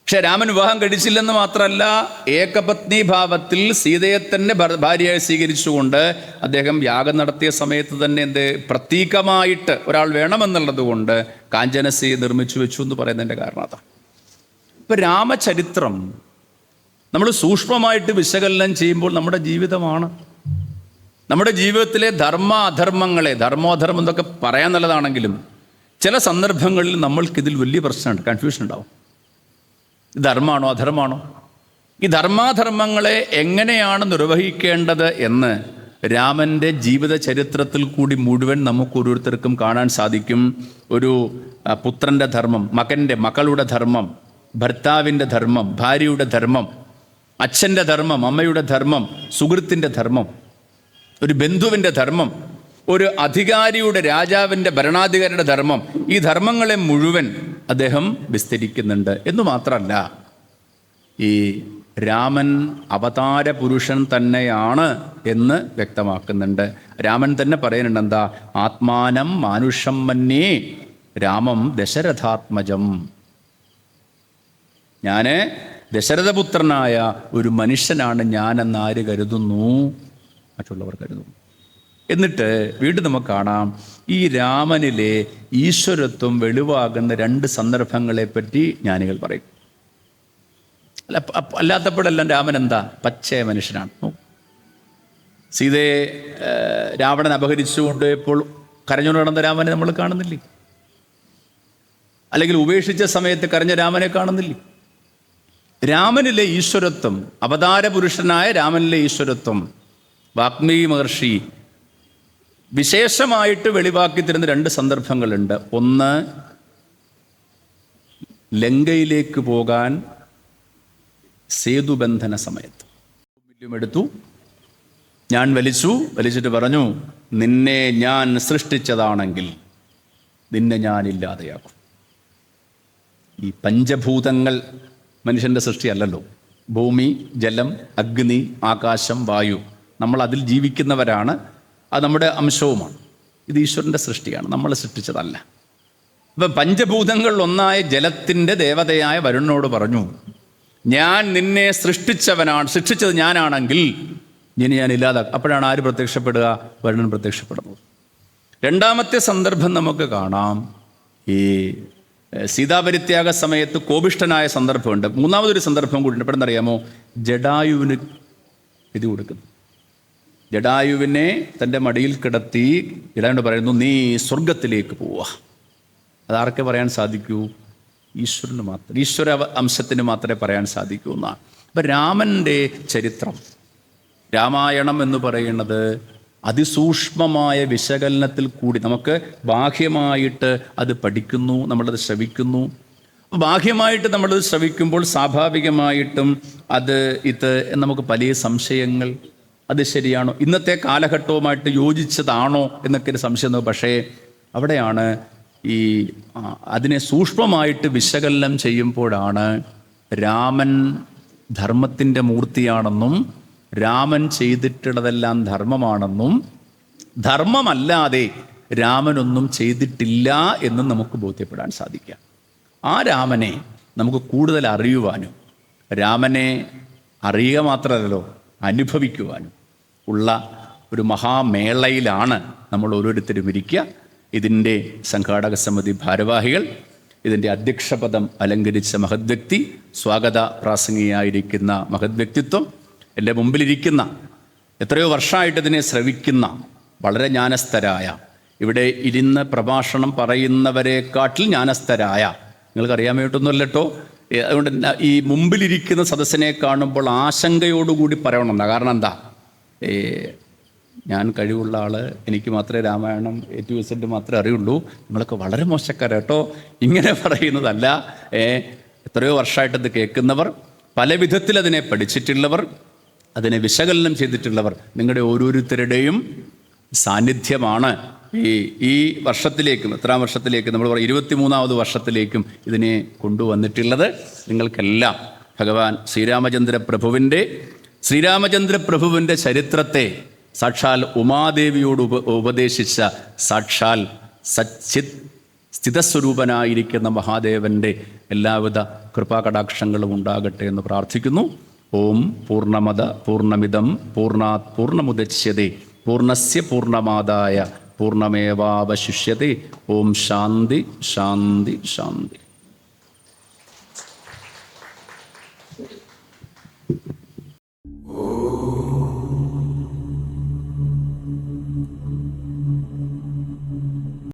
പക്ഷെ രാമൻ വിവാഹം കഴിച്ചില്ലെന്ന് മാത്രമല്ല, ഏകപത്നി ഭാവത്തിൽ സീതയെ തന്നെ ഭാര്യയായി സ്വീകരിച്ചുകൊണ്ട് അദ്ദേഹം യാഗം നടത്തിയ സമയത്ത് തന്നെ പ്രതീകമായിട്ട് ഒരാൾ വേണമെന്നുള്ളത് കൊണ്ട് കാഞ്ചനസി നിർമ്മിച്ചു വെച്ചു എന്ന് പറയുന്നതിൻ്റെ കാരണം അതാണ്. ഇപ്പം രാമചരിത്രം നമ്മൾ സൂക്ഷ്മമായിട്ട് വിശകലനം ചെയ്യുമ്പോൾ നമ്മുടെ ജീവിതമാണ്. നമ്മുടെ ജീവിതത്തിലെ ധർമ്മോധർമ്മം എന്നൊക്കെ പറയാൻ നല്ലതാണെങ്കിലും ചില സന്ദർഭങ്ങളിൽ നമ്മൾക്കിതിൽ വലിയ പ്രശ്നമുണ്ട്, കൺഫ്യൂഷൻ ഉണ്ടാവും. ധർമ്മമാണോ അധർമ്മമാണോ? ഈ ധർമാധർമ്മങ്ങളെ എങ്ങനെയാണ് നിർവഹിക്കേണ്ടത് എന്ന് രാമൻ്റെ ജീവിത ചരിത്രത്തിൽ കൂടി മുഴുവൻ നമുക്ക് ഓരോരുത്തർക്കും കാണാൻ സാധിക്കും. ഒരു പുത്രൻ്റെ ധർമ്മം, മകളുടെ ധർമ്മം, ഭർത്താവിൻ്റെ ധർമ്മം, ഭാര്യയുടെ ധർമ്മം, അച്ഛൻ്റെ ധർമ്മം, അമ്മയുടെ ധർമ്മം, സുഹൃത്തിൻ്റെ ധർമ്മം, ഒരു ബന്ധുവിൻ്റെ ധർമ്മം, ഒരു അധികാരിയുടെ, രാജാവിൻ്റെ, ഭരണാധികാരിയുടെ ധർമ്മം. ഈ ധർമ്മങ്ങളെ മുഴുവൻ അദ്ദേഹം വിസ്തരിക്കുന്നുണ്ട്. എന്നു മാത്രമല്ല, ഈ രാമൻ അവതാര പുരുഷൻ തന്നെയാണ് എന്ന് വ്യക്തമാക്കുന്നുണ്ട്. രാമൻ തന്നെ പറയുന്നുണ്ട്, എന്താ? ആത്മാനം മാനുഷം മന്യേ രാമം ദശരഥാത്മജം. ഞാൻ ദശരഥപുത്രനായ ഒരു മനുഷ്യനാണ് ഞാനെന്ന് ആര് കരുതുന്നു? മറ്റുള്ളവർ കരുതുന്നു. എന്നിട്ട് വീണ്ടും നമുക്ക് കാണാം, ഈ രാമനിലെ ഈശ്വരത്വം വെളിവാകുന്ന 2 സന്ദർഭങ്ങളെപ്പറ്റി ജ്ഞാനികൾ പറയും. അല്ലാത്തപ്പോഴെല്ലാം രാമൻ എന്താ? പച്ചയ മനുഷ്യനാണ്. സീതയെ രാവണൻ അപഹരിച്ചുകൊണ്ട് ഇപ്പോൾ കരഞ്ഞുകൊണ്ട് നടന്ന രാമനെ നമ്മൾ കാണുന്നില്ലേ? അല്ലെങ്കിൽ ഉപേക്ഷിച്ച സമയത്ത് കരഞ്ഞ രാമനെ കാണുന്നില്ലേ? രാമനിലെ ഈശ്വരത്വം, അവതാര പുരുഷനായ രാമനിലെ ഈശ്വരത്വം വാൽമീകി മഹർഷി വിശേഷമായിട്ട് വെളിവാക്കി തരുന്ന 2 സന്ദർഭങ്ങളുണ്ട്. ഒന്ന്, ലങ്കയിലേക്ക് പോകാൻ സേതുബന്ധന സമയത്ത് എടുത്തു, ഞാൻ വലിച്ചിട്ട് പറഞ്ഞു, നിന്നെ ഞാൻ സൃഷ്ടിച്ചതാണെങ്കിൽ നിന്നെ ഞാൻ ഇല്ലാതെയാക്കും. ഈ പഞ്ചഭൂതങ്ങൾ മനുഷ്യൻ്റെ സൃഷ്ടിയല്ലല്ലോ. ഭൂമി, ജലം, അഗ്നി, ആകാശം, വായു, നമ്മൾ അതിൽ ജീവിക്കുന്നവരാണ്. അത് നമ്മുടെ അംശവുമാണ്. ഇത് ഈശ്വരൻ്റെ സൃഷ്ടിയാണ്, നമ്മൾ സൃഷ്ടിച്ചതല്ല. അപ്പം പഞ്ചഭൂതങ്ങളിലൊന്നായ ജലത്തിൻ്റെ ദേവതയായ വരുണനോട് പറഞ്ഞു, ഞാൻ നിന്നെ സൃഷ്ടിച്ചത് ഞാനാണെങ്കിൽ നിന്നെ ഞാൻ ഇല്ലാതാക്കും. അപ്പോഴാണ് ആര് പ്രത്യക്ഷപ്പെടുക? വരുണൻ പ്രത്യക്ഷപ്പെടുന്നത്. 2ാമത്തെ സന്ദർഭം നമുക്ക് കാണാം. ഈ സീതാപരിത്യാഗ സമയത്ത് കോപിഷ്ഠനായ സന്ദർഭമുണ്ട്. 3ാമതൊരു സന്ദർഭം കൂടി ഉണ്ട്. എപ്പോഴെന്നറിയാമോ? ജടായുവിന് വിധി കൊടുക്കുന്നു. ജടായുവിനെ തൻ്റെ മടിയിൽ കിടത്തി ജടായുവിനോട് പറയുന്നു, നീ സ്വർഗത്തിലേക്ക് പോവുക. അതാർക്കെ പറയാൻ സാധിക്കൂ? ഈശ്വരന് മാത്രം, ഈശ്വര അംശത്തിന് മാത്രമേ പറയാൻ സാധിക്കൂ എന്നാണ്. അപ്പം രാമൻ്റെ ചരിത്രം, രാമായണം എന്ന് പറയുന്നത് അതിസൂക്ഷ്മമായ വിശകലനത്തിൽ കൂടി നമുക്ക് ബാഹ്യമായിട്ട് അത് പഠിക്കുന്നു, നമ്മളത് ശ്രവിക്കുന്നു. ബാഹ്യമായിട്ട് നമ്മളത് ശ്രവിക്കുമ്പോൾ സ്വാഭാവികമായിട്ടും ഇത് നമുക്ക് പല സംശയങ്ങൾ, അത് ശരിയാണോ, ഇന്നത്തെ കാലഘട്ടവുമായിട്ട് യോജിച്ചതാണോ എന്നൊക്കെ ഒരു സംശയം. പക്ഷേ അവിടെയാണ് അതിനെ സൂക്ഷ്മമായിട്ട് വിശകലനം ചെയ്യുമ്പോഴാണ് രാമൻ ധർമ്മത്തിൻ്റെ മൂർത്തിയാണെന്നും രാമൻ ചെയ്തിട്ടുള്ളതെല്ലാം ധർമ്മമാണെന്നും ധർമ്മമല്ലാതെ രാമനൊന്നും ചെയ്തിട്ടില്ല എന്നും നമുക്ക് ബോധ്യപ്പെടാൻ സാധിക്കുക. ആ രാമനെ നമുക്ക് കൂടുതൽ അറിയുവാനും രാമനെ അറിയുക മാത്രമല്ലല്ലോ അനുഭവിക്കുവാനും ഉള്ള ഒരു മഹാമേളയിലാണ് നമ്മൾ ഓരോരുത്തരും ഇരിക്കുക. ഇതിൻ്റെ സംഘാടക സമിതി ഭാരവാഹികൾ, ഇതിൻ്റെ അധ്യക്ഷപദം അലങ്കരിച്ച മഹത് വ്യക്തി, സ്വാഗത പ്രാസംഗിയായിരിക്കുന്ന മഹത് വ്യക്തിത്വം, എൻ്റെ മുമ്പിലിരിക്കുന്ന എത്രയോ വർഷമായിട്ട് ഇതിനെ ശ്രവിക്കുന്ന വളരെ ജ്ഞാനസ്ഥരായ, ഇവിടെ ഇരുന്ന് പ്രഭാഷണം പറയുന്നവരെക്കാട്ടിൽ ജ്ഞാനസ്ഥരായ, നിങ്ങൾക്കറിയാമായിട്ടൊന്നുമല്ല കേട്ടോ. അതുകൊണ്ട് ഈ മുമ്പിലിരിക്കുന്ന സദസ്സിനെ കാണുമ്പോൾ ആശങ്കയോടുകൂടി പറയണം. കാരണം എന്താ? ഞാൻ കഴിവുള്ള ആൾ, എനിക്ക് മാത്രമേ രാമായണം A to Z മാത്രമേ അറിയുള്ളൂ, നിങ്ങളൊക്കെ വളരെ മോശക്കാരാട്ടോ, ഇങ്ങനെ പറയുന്നതല്ല. എത്രയോ വർഷമായിട്ടത് കേൾക്കുന്നവർ, പല വിധത്തിൽ അതിനെ പഠിച്ചിട്ടുള്ളവർ, അതിനെ വിശകലനം ചെയ്തിട്ടുള്ളവർ, നിങ്ങളുടെ ഓരോരുത്തരുടെയും സാന്നിധ്യമാണ് ഈ വർഷത്തിലേക്കും, എത്രാം വർഷത്തിലേക്കും, നമ്മൾ 23ാമത് വർഷത്തിലേക്കും ഇതിനെ കൊണ്ടുവന്നിട്ടുള്ളത്. നിങ്ങൾക്കെല്ലാം ഭഗവാൻ ശ്രീരാമചന്ദ്ര പ്രഭുവിൻ്റെ ചരിത്രത്തെ സാക്ഷാൽ ഉമാദേവിയോട് ഉപദേശിച്ച സാക്ഷാൽ സച്ചിത് സ്ഥിതസ്വരൂപനായിരിക്കുന്ന മഹാദേവൻ്റെ എല്ലാവിധ കൃപാകടാക്ഷങ്ങളും ഉണ്ടാകട്ടെ എന്ന് പ്രാർത്ഥിക്കുന്നു. ഓം പൂർണ്ണമദ പൂർണ്ണമിദം പൂർണ്ണാത് പൂർണ്ണമുദച്യതേ പൂർണ്ണസ്യ പൂർണ്ണമാദായ പൂർണ്ണമേവാവശിഷ്യതേ. ഓം ശാന്തി ശാന്തി ശാന്തി.